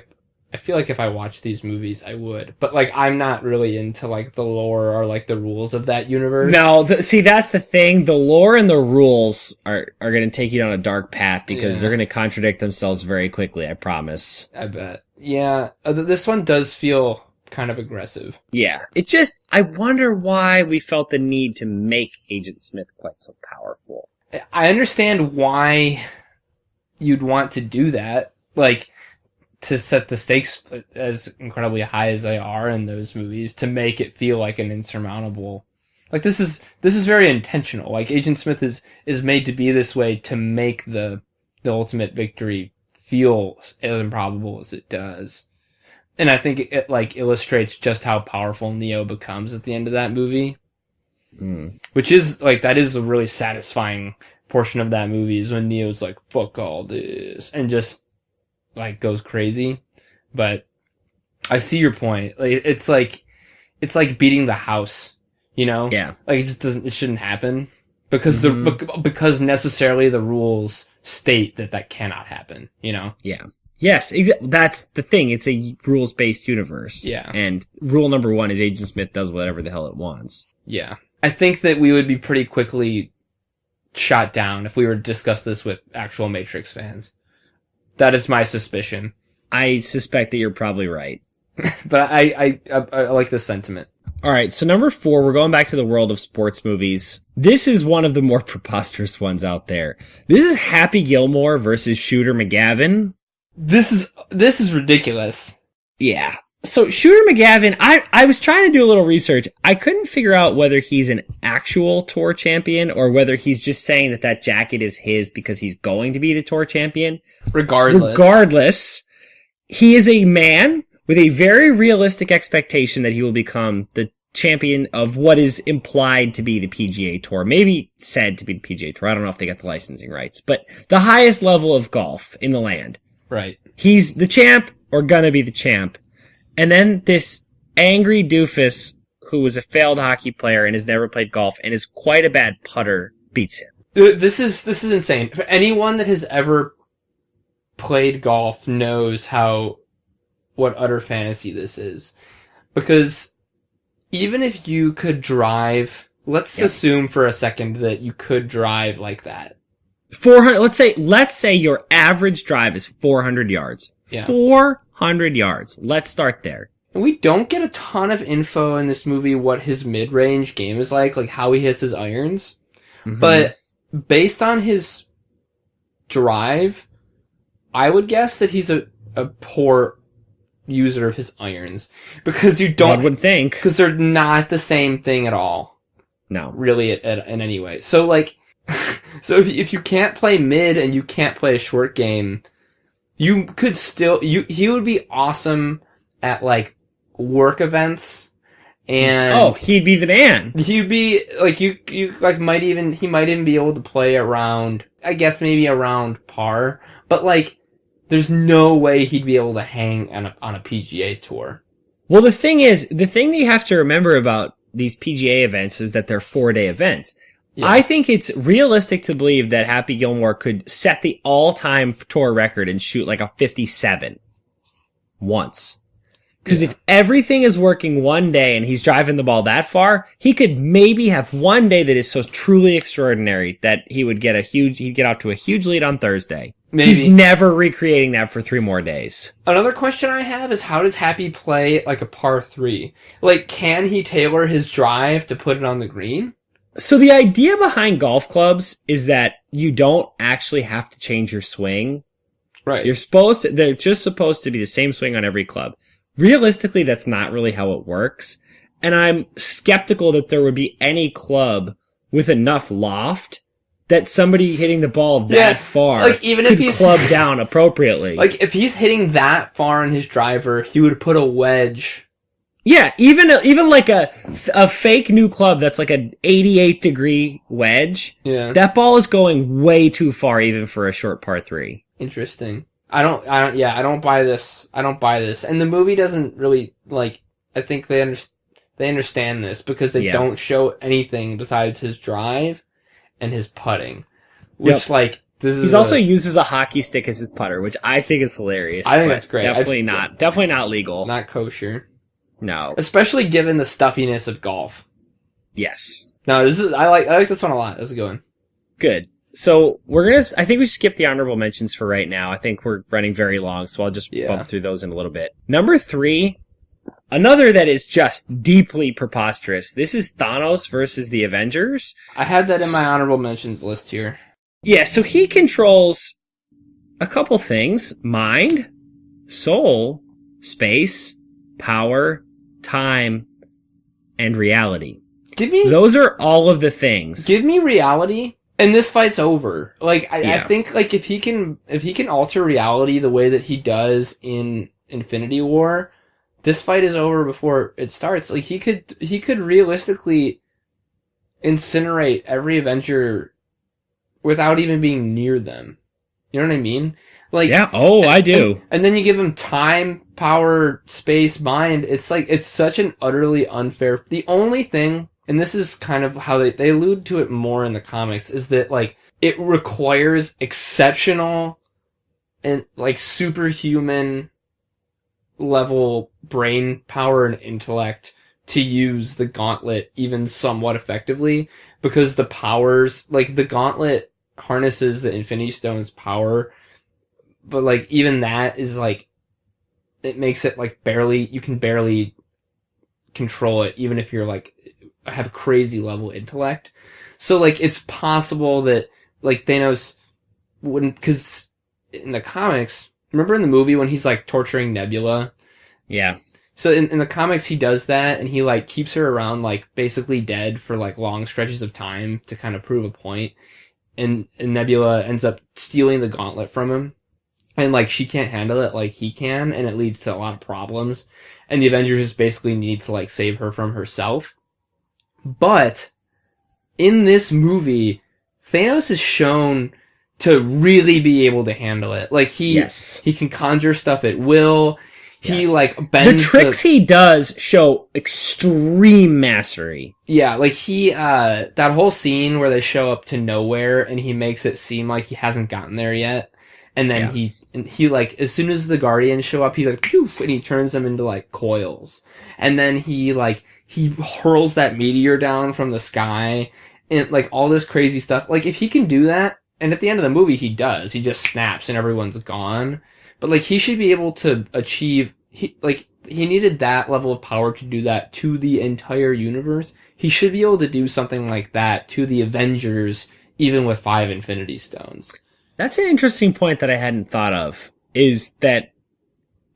if I watched these movies, I would. But like I'm not really into like the lore or like the rules of that universe. No, see, that's the thing. The lore and the rules are going to take you down a dark path because they're going to contradict themselves very quickly. I promise. I bet. Yeah, this one does feel kind of aggressive. Yeah. I wonder why we felt the need to make Agent Smith quite so powerful. I understand why you'd want to do that, like, to set the stakes as incredibly high as they are in those movies, to make it feel like an insurmountable, like, this is very intentional. Like, Agent Smith is made to be this way to make the ultimate victory feel as improbable as it does. And I think it like illustrates just how powerful Neo becomes at the end of that movie. Which is like, that is a really satisfying portion of that movie, is when Neo's like, fuck all this, and just like goes crazy. But I see your point. Like, it's like beating the house, you know? Yeah. Like, it shouldn't happen because because necessarily the rules state that cannot happen, you know? Yeah. Yes, that's the thing. It's a rules-based universe. Yeah. And rule number 1 is Agent Smith does whatever the hell it wants. Yeah. I think that we would be pretty quickly shot down if we were to discuss this with actual Matrix fans. That is my suspicion. I suspect that you're probably right. But I like this sentiment. Alright, so number 4, we're going back to the world of sports movies. This is one of the more preposterous ones out there. This is Happy Gilmore versus Shooter McGavin. This is ridiculous. Yeah. So Shooter McGavin, I was trying to do a little research. I couldn't figure out whether he's an actual tour champion or whether he's just saying that jacket is his because he's going to be the tour champion. Regardless, he is a man with a very realistic expectation that he will become the champion of what is implied to be the PGA Tour. Maybe said to be the PGA Tour. I don't know if they got the licensing rights, but the highest level of golf in the land. Right. He's the champ or gonna be the champ. And then this angry doofus who was a failed hockey player and has never played golf and is quite a bad putter beats him. This is insane. For anyone that has ever played golf knows what utter fantasy this is. Because even if you could drive, let's assume for a second that you could drive like that. 400, let's say your average drive is 400 yards. Yeah. 400 yards. Let's start there. And we don't get a ton of info in this movie what his mid-range game is like how he hits his irons. Mm-hmm. But based on his drive, I would guess that he's a poor user of his irons. Because you don't... One would think. Because they're not the same thing at all. No. Really, in any way. So, like... So if you can't play mid and you can't play a short game, you could still, he would be awesome at like work events and... he'd be the man. He'd be like, he might even be able to play around, I guess maybe around par, but like, there's no way he'd be able to hang on a PGA tour. Well, the thing that you have to remember about these PGA events is that they're 4-day events. Yeah. I think it's realistic to believe that Happy Gilmore could set the all-time tour record and shoot like a 57 once. Because if everything is working one day and he's driving the ball that far, he could maybe have one day that is so truly extraordinary that he'd get out to a huge lead on Thursday. Maybe. He's never recreating that for 3 more days. Another question I have is, how does Happy play like a par 3? Like, can he tailor his drive to put it on the green? So the idea behind golf clubs is that you don't actually have to change your swing. Right. They're just supposed to be the same swing on every club. Realistically, that's not really how it works. And I'm skeptical that there would be any club with enough loft that somebody hitting the ball that far like, even could if he's club down appropriately. Like, if he's hitting that far in his driver, he would put a wedge. Yeah, even like a fake new club that's like an 88-degree wedge. Yeah. That ball is going way too far even for a short par 3. Interesting. I don't buy this. I don't buy this. And the movie doesn't really, like, I think they understand this because they don't show anything besides his drive and his putting. Which, like, He also uses a hockey stick as his putter, which I think is hilarious. I think that's great. Definitely not legal. Not kosher. No. Especially given the stuffiness of golf. Yes. No, I like this one a lot. This is a good one. Good. So I think we should skip the honorable mentions for right now. I think we're running very long, so I'll just bump through those in a little bit. Number 3, another that is just deeply preposterous. This is Thanos versus the Avengers. I had that in my honorable mentions list here. Yeah, so he controls a couple things: mind, soul, space, power, time, and reality. Those are all of the things. Give me reality, and this fight's over. Like, I think, like, if he can alter reality the way that he does in Infinity War, this fight is over before it starts. Like, he could realistically incinerate every Avenger without even being near them. You know what I mean? Like, yeah. Oh, I do. And then you give him time, power, space, mind. It's like, it's such an utterly unfair. The only thing, and this is kind of how they allude to it more in the comics, is that, like, it requires exceptional and, like, superhuman level brain power and intellect to use the gauntlet even somewhat effectively, because the powers, like, the gauntlet harnesses the Infinity Stone's power, but, like, even that is, like, it makes it, like, you can barely control it, even if you're, like, have crazy level intellect. So, like, it's possible that, like, Thanos wouldn't, cause in the comics, remember in the movie when he's, like, torturing Nebula? Yeah. So in the comics, he does that, and he, like, keeps her around, like, basically dead for, like, long stretches of time to kind of prove a point. And Nebula ends up stealing the gauntlet from him. And, like, she can't handle it like he can, and it leads to a lot of problems. And the Avengers just basically need to, like, save her from herself. But in this movie, Thanos is shown to really be able to handle it. Like, he can conjure stuff at will. He, like, bends the tricks he does show extreme mastery. Yeah, like, that whole scene where they show up to nowhere and he makes it seem like he hasn't gotten there yet. And then he, like, as soon as the Guardians show up, he's like, poof, and he turns them into, like, coils. And then he hurls that meteor down from the sky and, like, all this crazy stuff. Like, if he can do that, and at the end of the movie he does, he just snaps and everyone's gone. But, like, he should be able to achieve, he needed that level of power to do that to the entire universe. He should be able to do something like that to the Avengers, even with 5 Infinity Stones. That's an interesting point that I hadn't thought of, is that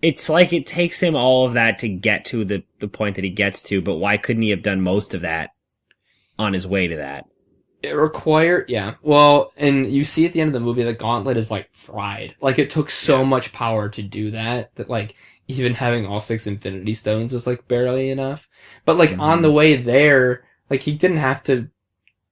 it's like it takes him all of that to get to the point that he gets to, but why couldn't he have done most of that on his way to that? It required, yeah. Well, and you see at the end of the movie, the gauntlet is, like, fried. Like, it took so much power to do that, like, even having all 6 Infinity Stones is, like, barely enough. But, like, on the way there, like, he didn't have to,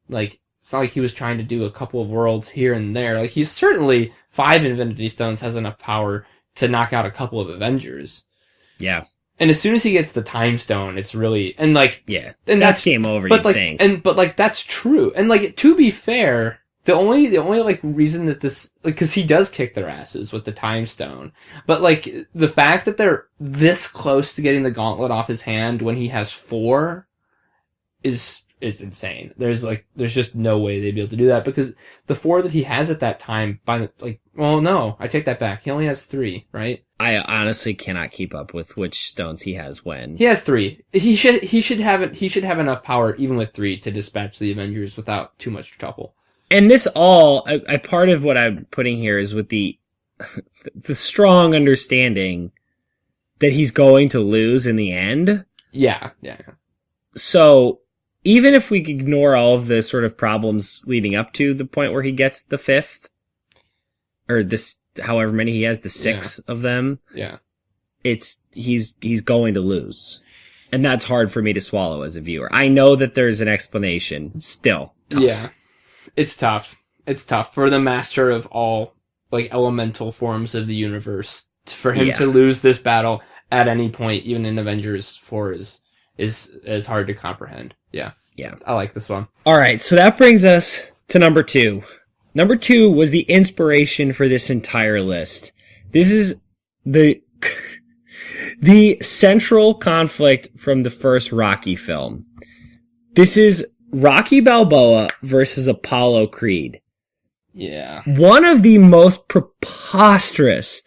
like, it's not like he was trying to do a couple of worlds here and there. Like, he's certainly 5 Infinity Stones has enough power to knock out a couple of Avengers. Yeah. And as soon as he gets the Time Stone, it's really, and, like, yeah, and that's game over, but, you think. But, like, that's true. And, like, to be fair, the only, like, reason that this, like, cause he does kick their asses with the Time Stone. But, like, the fact that they're this close to getting the gauntlet off his hand when he has 4 is insane. There's just no way they'd be able to do that, because the 4 that he has at that time, well, no, I take that back. He only has 3, right? I honestly cannot keep up with which stones he has when. He has 3. He should have enough power even with 3 to dispatch the Avengers without too much trouble. And this all, a part of what I'm putting here is with the strong understanding that he's going to lose in the end. Yeah. So even if we ignore all of the sort of problems leading up to the point where he gets the fifth, or this, however many he has, the six of them, he's going to lose. And that's hard for me to swallow as a viewer. I know that there's an explanation. Still tough. Yeah. It's tough. It's tough for the master of all, like, elemental forms of the universe. For him to lose this battle at any point, even in Avengers 4, is hard to comprehend. Yeah. Yeah. I like this one. All right. So that brings us to number 2. Number 2 was the inspiration for this entire list. This is the central conflict from the first Rocky film. This is Rocky Balboa versus Apollo Creed. Yeah. One of the most preposterous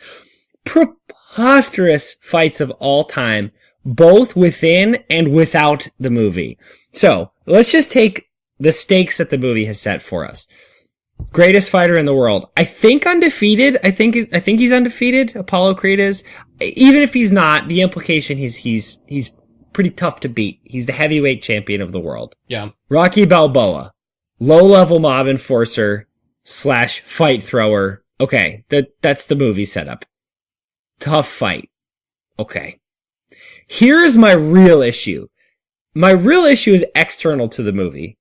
fights of all time, both within and without the movie. So, let's just take the stakes that the movie has set for us. Greatest fighter in the world. I think undefeated. I think he's undefeated. Apollo Creed is. Even if he's not, the implication he's pretty tough to beat. He's the heavyweight champion of the world. Yeah. Rocky Balboa, low-level mob enforcer / fight thrower. Okay, that's the movie setup. Tough fight. Okay. Here's my real issue. My real issue is external to the movie.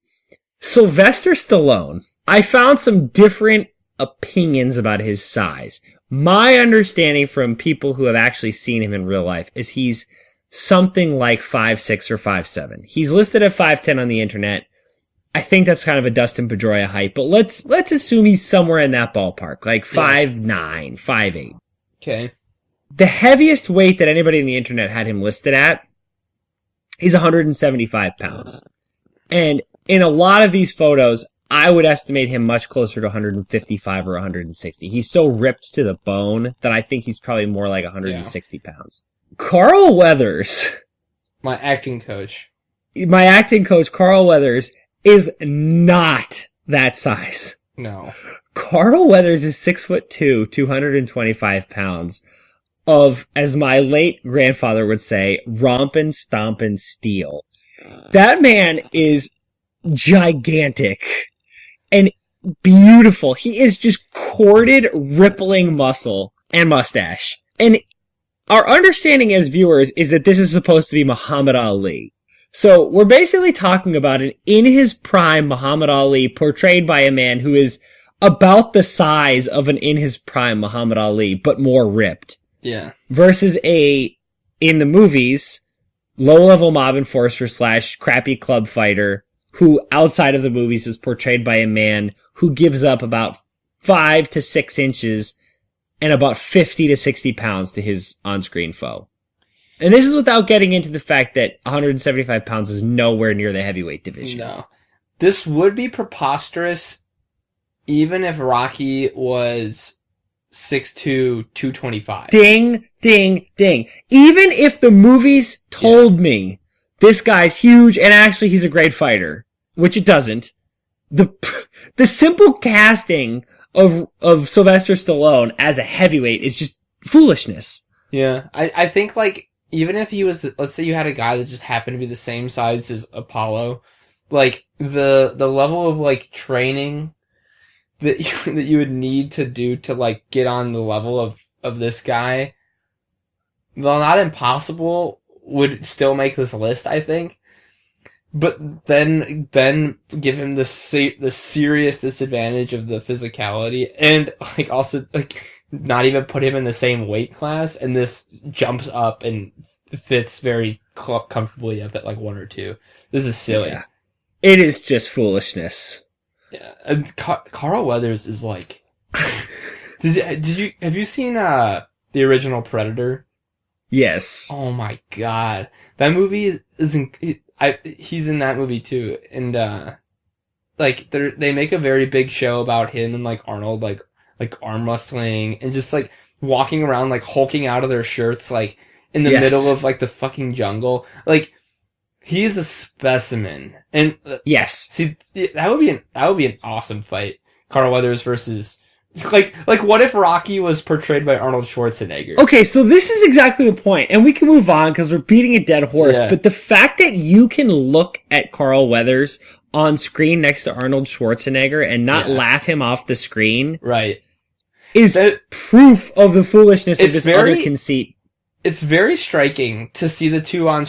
Sylvester Stallone. I found some different opinions about his size. My understanding from people who have actually seen him in real life is he's something like 5'6" or 5'7". He's listed at 5'10" on the internet. I think that's kind of a Dustin Pedroia height, but let's assume he's somewhere in that ballpark, like 5'9", 5'8". Okay. The heaviest weight that anybody on the internet had him listed at is 175 pounds. And in a lot of these photos, I would estimate him much closer to 155 or 160. He's so ripped to the bone that I think he's probably more like 160 pounds. Carl Weathers. My acting coach, Carl Weathers, is not that size. No. Carl Weathers is 6'2", 225 pounds of, as my late grandfather would say, rompin' stompin' steel. That man is gigantic and beautiful. He is just corded, rippling muscle and mustache. And our understanding as viewers is that this is supposed to be Muhammad Ali. So we're basically talking about an in his prime Muhammad Ali portrayed by a man who is about the size of an in his prime Muhammad Ali, but more ripped. Yeah. Versus in the movies, low-level mob enforcer / crappy club fighter who outside of the movies is portrayed by a man who gives up about 5 to 6 inches and about 50 to 60 pounds to his on-screen foe. And this is without getting into the fact that 175 pounds is nowhere near the heavyweight division. No. This would be preposterous even if Rocky was 6'2", 225. Ding, ding, ding. Even if the movies told me this guy's huge and actually he's a great fighter, which it doesn't, the simple casting of Sylvester Stallone as a heavyweight is just foolishness. Yeah. I think, like, even if he was, let's say you had a guy that just happened to be the same size as Apollo, like, the level of, like, training that you would need to do to, like, get on the level of this guy, while not impossible, would still make this list, I think. But then give him the serious disadvantage of the physicality, and, like, also, like, not even put him in the same weight class, and this jumps up and fits very comfortably up at, like, 1 or 2. This is silly. Yeah. It is just foolishness. Yeah, and Carl Weathers is like, have you seen the original Predator? Yes. Oh my god, that movie he's in that movie too, and like they make a very big show about him and, like, Arnold, like arm wrestling and just, like, walking around, like, hulking out of their shirts, like, in the middle of, like, the fucking jungle, like. He is a specimen, and yes, see, that would be an awesome fight. Carl Weathers versus Like what if Rocky was portrayed by Arnold Schwarzenegger? Okay, so this is exactly the point, and we can move on because we're beating a dead horse, Yeah. but the fact that you can look at Carl Weathers on screen next to Arnold Schwarzenegger and not laugh him off the screen Right. is proof of the foolishness of this other conceit. It's very striking to see the two on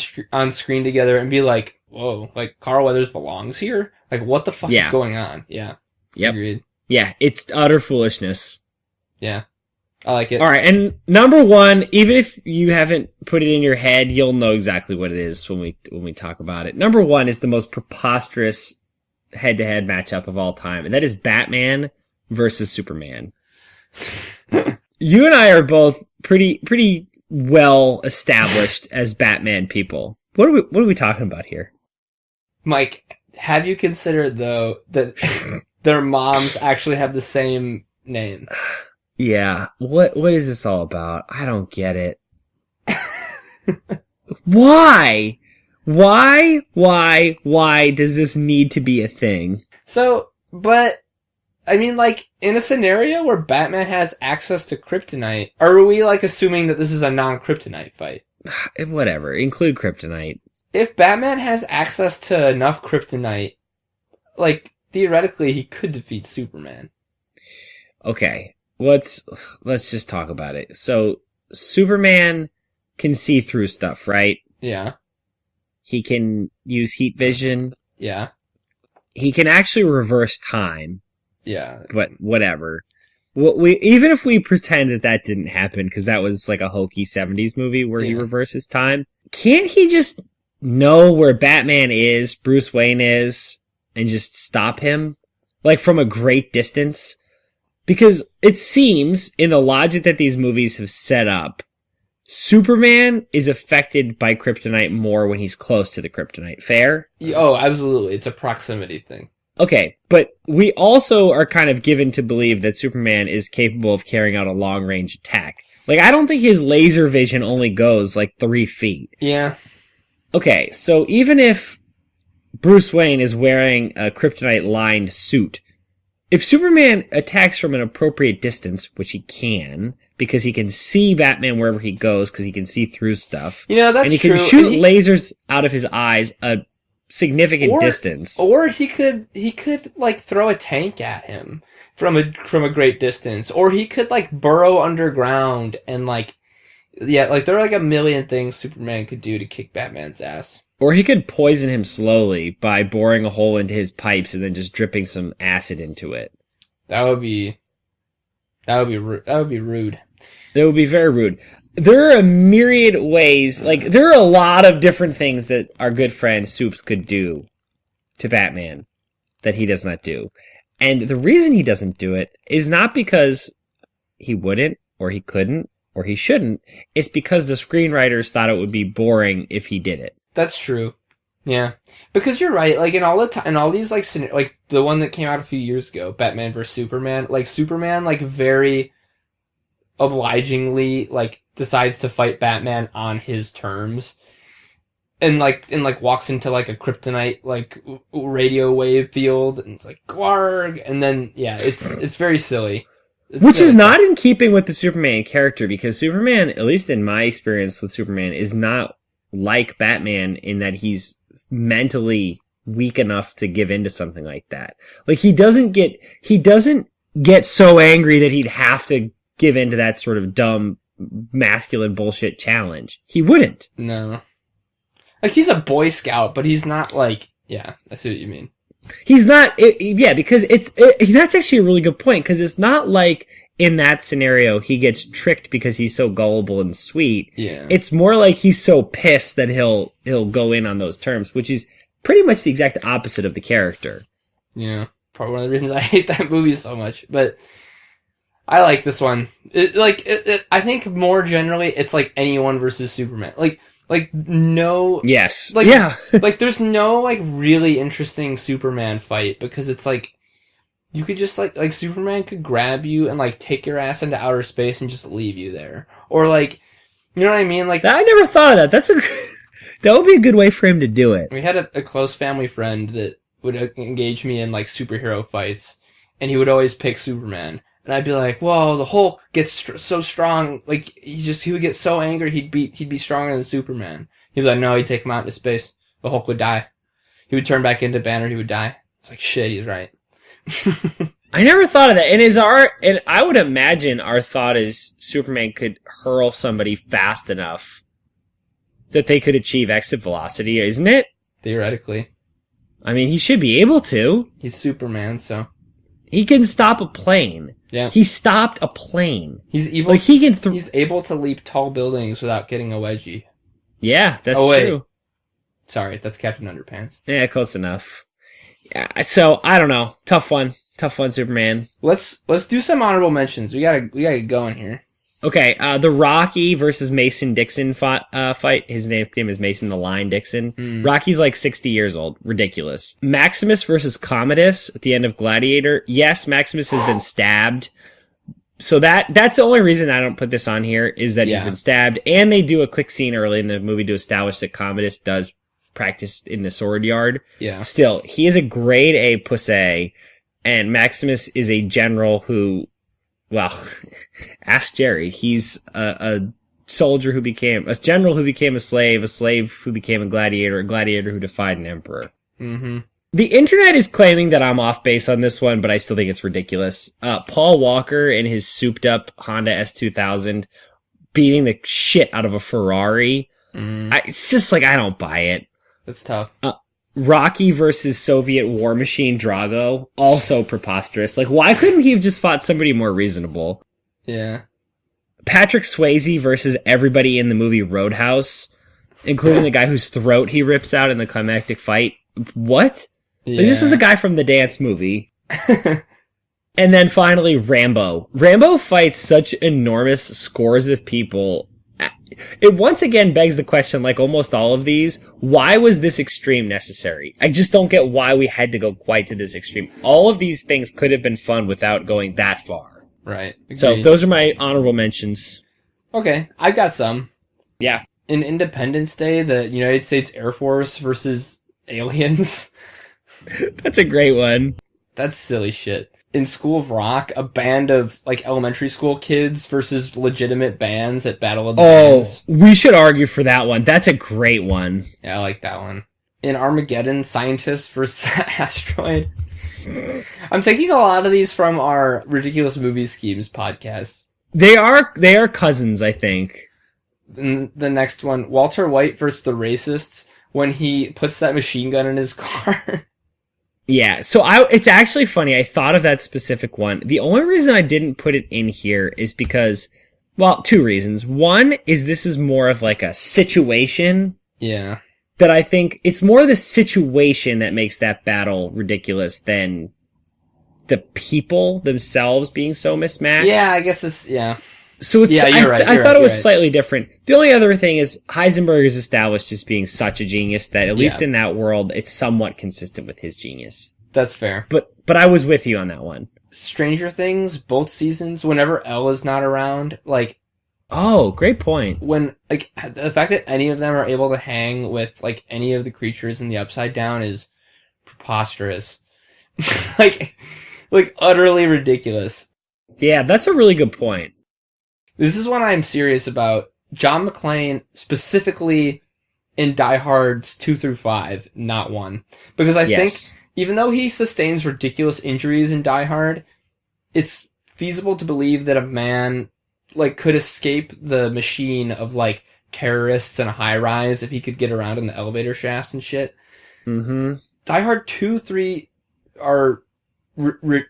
screen together and be like, whoa, like Carl Weathers belongs here? Like what the fuck is going on? Yeah. Yep. Agreed. Yeah, it's utter foolishness. Yeah. I like it. All right, and number one, even if you haven't put it in your head, you'll know exactly what it is when we talk about it. Number one is the most preposterous head-to-head matchup of all time, and that is Batman versus Superman. You and I are both pretty well established as Batman people. What are we talking about here? Mike, have you considered though that their moms actually have the same name? Yeah. What is this all about? I don't get it. Why? Why does this need to be a thing? So, but, I mean, like, in a scenario where Batman has access to kryptonite, are we, like, assuming that this is a non-kryptonite fight? Whatever. Include kryptonite. If Batman has access to enough kryptonite, like, theoretically, he could defeat Superman. Okay. Let's just talk about it. So, Superman can see through stuff, right? Yeah. He can use heat vision. Yeah. He can actually reverse time. Yeah. But whatever. Well, even if we pretend that didn't happen, because that was like a hokey 70s movie where he reverses time, can't he just know where Batman is, Bruce Wayne is, and just stop him? Like from a great distance? Because it seems, in the logic that these movies have set up, Superman is affected by kryptonite more when he's close to the kryptonite. Fair? Oh, absolutely. It's a proximity thing. Okay, but we also are kind of given to believe that Superman is capable of carrying out a long-range attack. Like, I don't think his laser vision only goes, 3 feet. Yeah. Okay, so even if Bruce Wayne is wearing a kryptonite-lined suit, if Superman attacks from an appropriate distance, which he can, because he can see Batman wherever he goes, because he can see through stuff. Yeah, that's true. And he can shoot lasers out of his eyes a significant distance. Or he could throw a tank at him from a great distance. Or he could burrow underground and there are a million things Superman could do to kick Batman's ass. Or he could poison him slowly by boring a hole into his pipes and then just dripping some acid into it. That would be rude. That would be very rude. There are a myriad ways, there are a lot of different things that our good friend Soups could do to Batman that he does not do. And the reason he doesn't do it is not because he wouldn't, or he couldn't, or he shouldn't. It's because the screenwriters thought it would be boring if he did it. That's true. Yeah. Because you're right, in all these, the one that came out a few years ago, Batman vs. Superman, Superman, very obligingly, decides to fight Batman on his terms. And, walks into, a kryptonite, radio wave field, and it's Gwarg! And then, yeah, it's very silly. Which is not in keeping with the Superman character, because Superman, at least in my experience with Superman, is not like Batman in that he's mentally weak enough to give into something like that. He doesn't get so angry that he'd have to give into that sort of dumb masculine bullshit challenge. He wouldn't. No. He's a Boy Scout, but he's not yeah, I see what you mean. He's not, because that's actually a really good point, because it's not in that scenario, he gets tricked because he's so gullible and sweet. Yeah. It's more he's so pissed that he'll go in on those terms, which is pretty much the exact opposite of the character. Yeah. Probably one of the reasons I hate that movie so much, but I like this one. I think more generally, it's anyone versus Superman. No. Yes. Yeah. There's no, really interesting Superman fight, because it's you could just, Superman could grab you and, take your ass into outer space and just leave you there. Or, you know what I mean? I never thought of that. That would be a good way for him to do it. We had a close family friend that would engage me in, superhero fights, and he would always pick Superman. And I'd be like, whoa, the Hulk gets so strong. Like, he would get so angry, he'd be stronger than Superman. He'd be like, no, he'd take him out into space. The Hulk would die. He would turn back into Banner, he would die. It's like, shit, he's right. I never thought of that. And I would imagine our thought is Superman could hurl somebody fast enough that they could achieve exit velocity, isn't it? Theoretically. I mean, he should be able to. He's Superman, so. He can stop a plane. Yeah. He stopped a plane. He's able, like he's able to leap tall buildings without getting a wedgie. Yeah, that's true. Sorry, that's Captain Underpants. Yeah, close enough. Yeah, so I don't know. Tough one, Superman. Let's do some honorable mentions. We gotta get going here. Okay, the Rocky versus Mason Dixon fight. His name is Mason the Lion Dixon. Rocky's like 60 years old. Ridiculous. Maximus versus Commodus at the end of Gladiator. Yes, Maximus has been stabbed. So that's the only reason I don't put this on here is that he's been stabbed. And they do a quick scene early in the movie to establish that Commodus does practice in the sword yard. Yeah. Still, he is a grade A pussy, and Maximus is a general who, well, ask Jerry. He's a soldier who became a general who became a slave who became a gladiator who defied an emperor. Mm-hmm. The internet is claiming that I'm off base on this one, but I still think it's ridiculous. Paul Walker in his souped up Honda S2000 beating the shit out of a Ferrari. It's just like, I don't buy it. That's tough. Rocky versus Soviet war machine Drago, also preposterous. Like, why couldn't he have just fought somebody more reasonable? Yeah. Patrick Swayze versus everybody in the movie Roadhouse, including the guy whose throat he rips out in the climactic fight. What? Yeah. Like, this is the guy from the dance movie. And then finally, Rambo. Rambo fights such enormous scores of people. It once again begs the question, like almost all of these, why was this extreme necessary? I just don't get why we had to go quite to this extreme. All of these things could have been fun without going that far. Right. Agreed. So those are my honorable mentions. Okay, I got some. Yeah. In Independence Day, the United States Air Force versus aliens. That's a great one. That's silly shit. In School of Rock, a band of, like, elementary school kids versus legitimate bands at Battle of the Bands. We should argue for that one. That's a great one. Yeah, I like that one. In Armageddon, scientists versus asteroid. I'm taking a lot of these from our Ridiculous Movie Schemes podcast. They are cousins, I think. And the next one, Walter White versus the racists, when he puts that machine gun in his car. Yeah, so it's actually funny. I thought of that specific one. The only reason I didn't put it in here is because, well, two reasons. One is this is more of like a situation. Yeah. That I think it's more the situation that makes that battle ridiculous than the people themselves being so mismatched. Yeah, I guess it's, yeah. So it's, yeah, you're right. I thought it was slightly different. The only other thing is Heisenberg is established as being such a genius that at least in that world, it's somewhat consistent with his genius. That's fair. But I was with you on that one. Stranger Things, both seasons, whenever Elle is not around, like... Oh, great point. When, like, the fact that any of them are able to hang with, like, any of the creatures in the Upside Down is preposterous. like, utterly ridiculous. Yeah, that's a really good point. This is one I'm serious about. John McClane, specifically in Die Hard's 2 through 5, not 1. Because I think, even though he sustains ridiculous injuries in Die Hard, it's feasible to believe that a man, like, could escape the machine of, like, terrorists in a high-rise if he could get around in the elevator shafts and shit. Mm-hmm. Die Hard 2, 3 are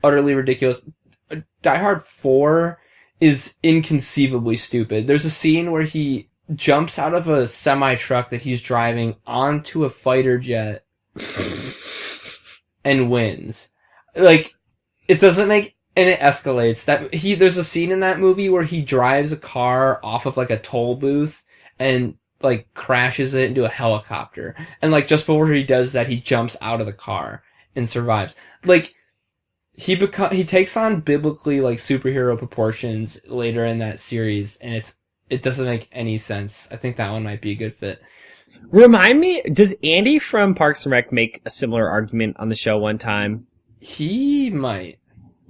utterly ridiculous. Die Hard 4 is inconceivably stupid. There's a scene where he jumps out of a semi-truck that he's driving onto a fighter jet and wins. Like, it doesn't make... And it escalates. There's a scene in that movie where he drives a car off of, like, a toll booth and, like, crashes it into a helicopter. And, like, just before he does that, he jumps out of the car and survives. Like... He takes on biblically, like, superhero proportions later in that series, and it doesn't make any sense. I think that one might be a good fit. Remind me, does Andy from Parks and Rec make a similar argument on the show one time? He might.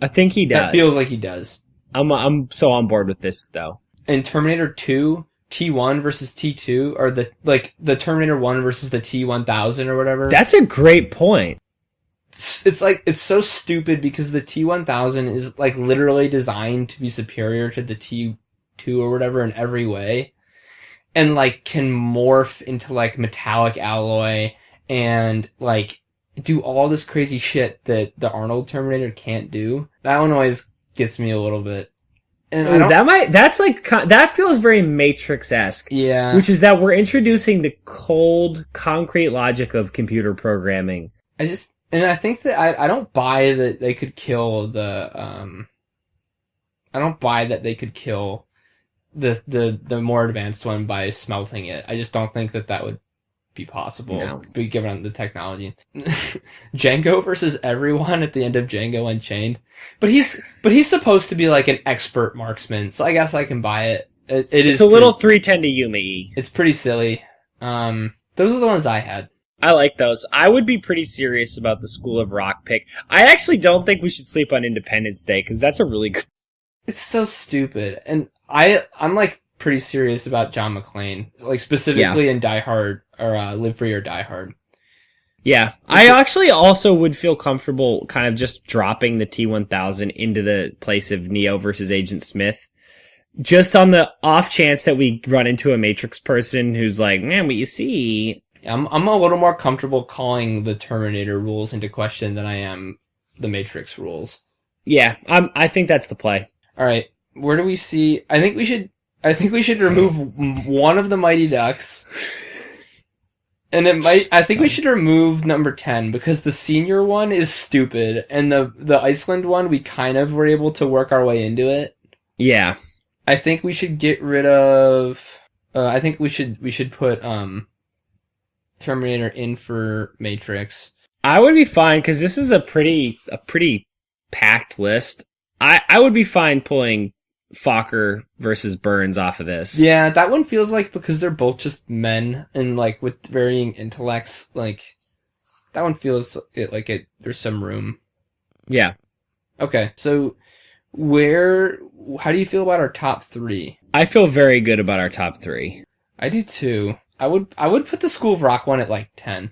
I think he does. That feels like he does. I'm so on board with this though. In Terminator 2, T1 versus T2, or the Terminator 1 versus the T-1000 or whatever. That's a great point. It's so stupid because the T-1000 is like literally designed to be superior to the T2 or whatever in every way. And like can morph into like metallic alloy and like do all this crazy shit that the Arnold Terminator can't do. That one always gets me a little bit. And that feels very Matrix-esque. Yeah. Which is that we're introducing the cold, concrete logic of computer programming. I think that I don't buy that they could kill I don't buy that they could kill the more advanced one by smelting it. I just don't think that would be possible. No. Be given the technology. Django versus everyone at the end of Django Unchained. But he's supposed to be like an expert marksman, so I guess I can buy it. It's a little 310 to Yumi. It's pretty silly. Those are the ones I had. I like those. I would be pretty serious about the School of Rock pick. I actually don't think we should sleep on Independence Day, because that's a really good... It's so stupid. And I'm like pretty serious about John McClane, like specifically in Die Hard, or Live Free or Die Hard. Yeah. I actually also would feel comfortable kind of just dropping the T-1000 into the place of Neo versus Agent Smith. Just on the off chance that we run into a Matrix person who's like, man, what you see... I'm a little more comfortable calling the Terminator rules into question than I am the Matrix rules. Yeah, I think that's the play. All right, where do we see? I think we should remove one of the Mighty Ducks, and I think we should remove number 10 because the senior one is stupid, and the Iceland one we kind of were able to work our way into it. Yeah, I think we should get rid of. I think we should put Terminator in for Matrix. I would be fine because this is a pretty packed list. I would be fine pulling Fokker versus Burns off of this. Yeah, that one feels like because they're both just men and like with varying intellects, like that one feels there's some room. Yeah. Okay, so how do you feel about our top 3? I feel very good about our top 3. I do too. I would put the School of Rock one at like 10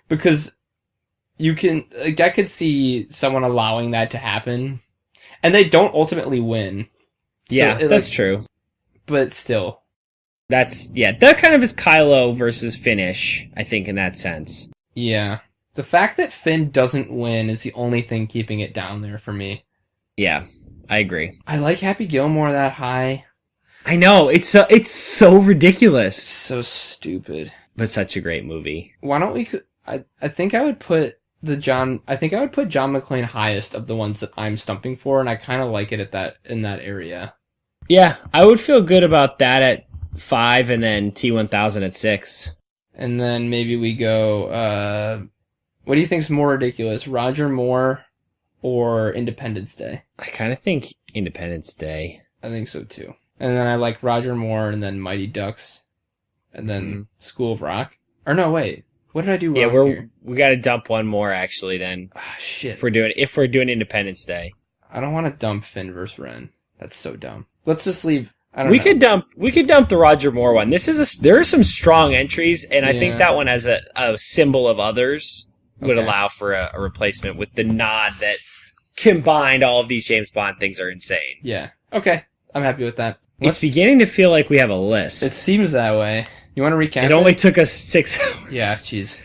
because you can I could see someone allowing that to happen, and they don't ultimately win. Yeah, so that's true. But still, that kind of is Kylo versus Finish, I think, in that sense. Yeah, the fact that Finn doesn't win is the only thing keeping it down there for me. Yeah, I agree. I like Happy Gilmore that high. I know, it's so ridiculous. So stupid. But such a great movie. Why don't we... I think I would put John McClane highest of the ones that I'm stumping for, and I kind of like it in that area. Yeah, I would feel good about that at 5 and then T-1000 at 6. And then maybe we go, what do you think's more ridiculous, Roger Moore or Independence Day? I kind of think Independence Day. I think so too. And then I like Roger Moore, and then Mighty Ducks, and then School of Rock. Or no, wait. What did I do wrong here? We got to dump one more actually. Then shit. If we're doing Independence Day, I don't want to dump Finn vs. Ren. That's so dumb. Let's just leave. We could dump the Roger Moore one. There are some strong entries, and I think that one as a symbol of others would allow for a replacement with the nod that combined all of these James Bond things are insane. Yeah. Okay. I'm happy with that. It's beginning to feel like we have a list. It seems that way. You want to recap it? It only took us 6 hours. Yeah, jeez.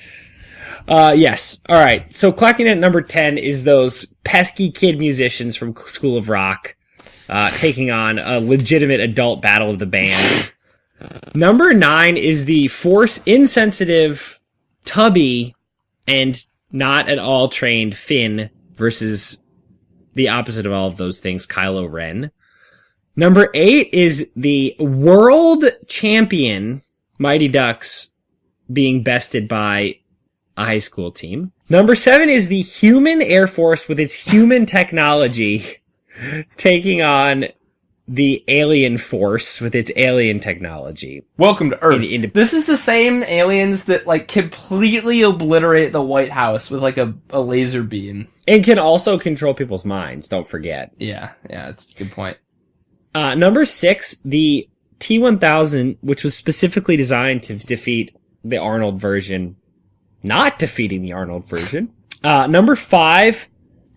Yes. All right. So clocking at number 10 is those pesky kid musicians from School of Rock, taking on a legitimate adult battle of the bands. Number 9 is the force insensitive, tubby, and not at all trained Finn versus the opposite of all of those things, Kylo Ren. Number 8 is the world champion Mighty Ducks being bested by a high school team. Number 7 is the human Air Force with its human technology taking on the alien force with its alien technology. Welcome to Earth. This is the same aliens that, like, completely obliterate the White House with, like, a laser beam. And can also control people's minds, don't forget. Yeah, that's a good point. Number 6, the T-1000, which was specifically designed to defeat the Arnold version. Not defeating the Arnold version. Number 5,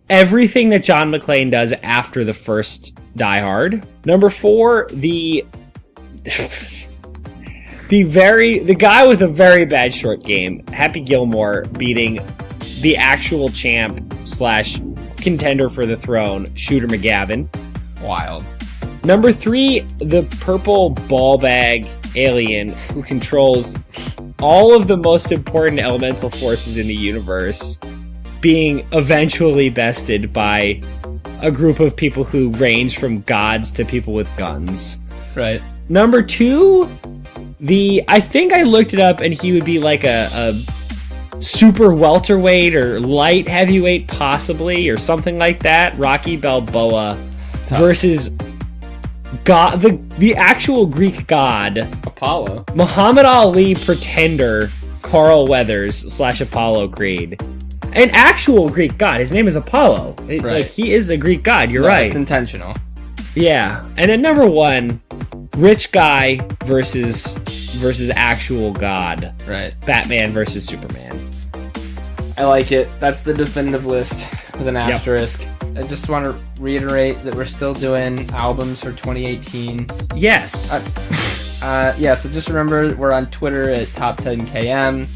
everything that John McClane does after the first Die Hard. Number 4, the guy with a very bad short game, Happy Gilmore, beating the actual champ / contender for the throne, Shooter McGavin. Wild. Number 3, the purple ball bag alien who controls all of the most important elemental forces in the universe, being eventually bested by a group of people who range from gods to people with guns. Right. Number 2, I think I looked it up and he would be like a super welterweight or light heavyweight possibly, or something like that. Rocky Balboa versus God, the actual Greek god Apollo. Muhammad Ali pretender Carl Weathers / Apollo Creed. An actual Greek god. His name is Apollo. Right. Like, he is a Greek god. You're right. It's intentional. Yeah. And then number 1, rich guy versus actual god. Right. Batman versus Superman. I like it. That's the definitive list with an asterisk. I just want to reiterate that we're still doing albums for 2018. Yes. So just remember, we're on Twitter at Top10KM.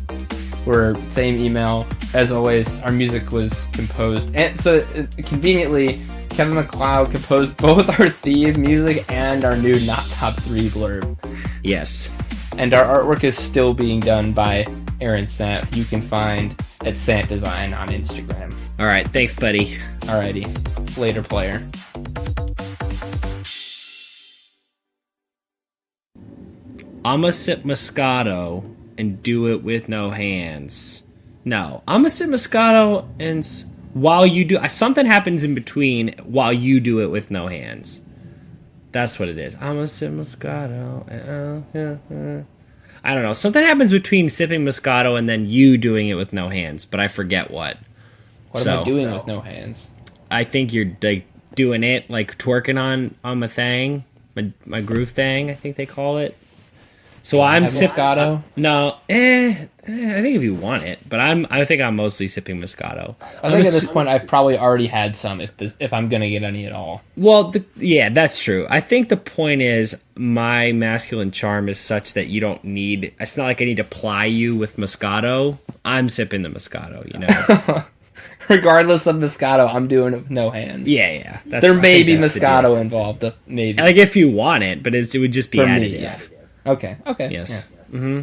We're same email. As always, our music was composed. And so, conveniently, Kevin MacLeod composed both our theme music and our new Not Top 3 blurb. Yes. And our artwork is still being done by Aaron Sant, who you can find at Sant Design on Instagram. All right. Thanks, buddy. Alrighty. Later, player. I'ma sip Moscato and do it with no hands. No. I'ma sip Moscato and while you do... Something happens in between while you do it with no hands. That's what it is. I'ma sip Moscato. I don't know. Something happens between sipping Moscato and then you doing it with no hands, but I forget what. What am I doing with no hands? I think you're like doing it, like twerking on my thing, my groove thing, I think they call it. So I'm sipping Moscato. No, I think if you want it, but I think I'm mostly sipping Moscato. I think at this point I've probably already had some if I'm gonna get any at all. Well, yeah, that's true. I think the point is my masculine charm is such that you don't need. It's not like I need to ply you with Moscato. I'm sipping the Moscato, you know. Regardless of Moscato, I'm doing it with no hands. Yeah. There may be Moscato involved, maybe. Like if you want it, but it would just be For additive. me, yeah. Okay. Yes. Yeah. Mm-hmm.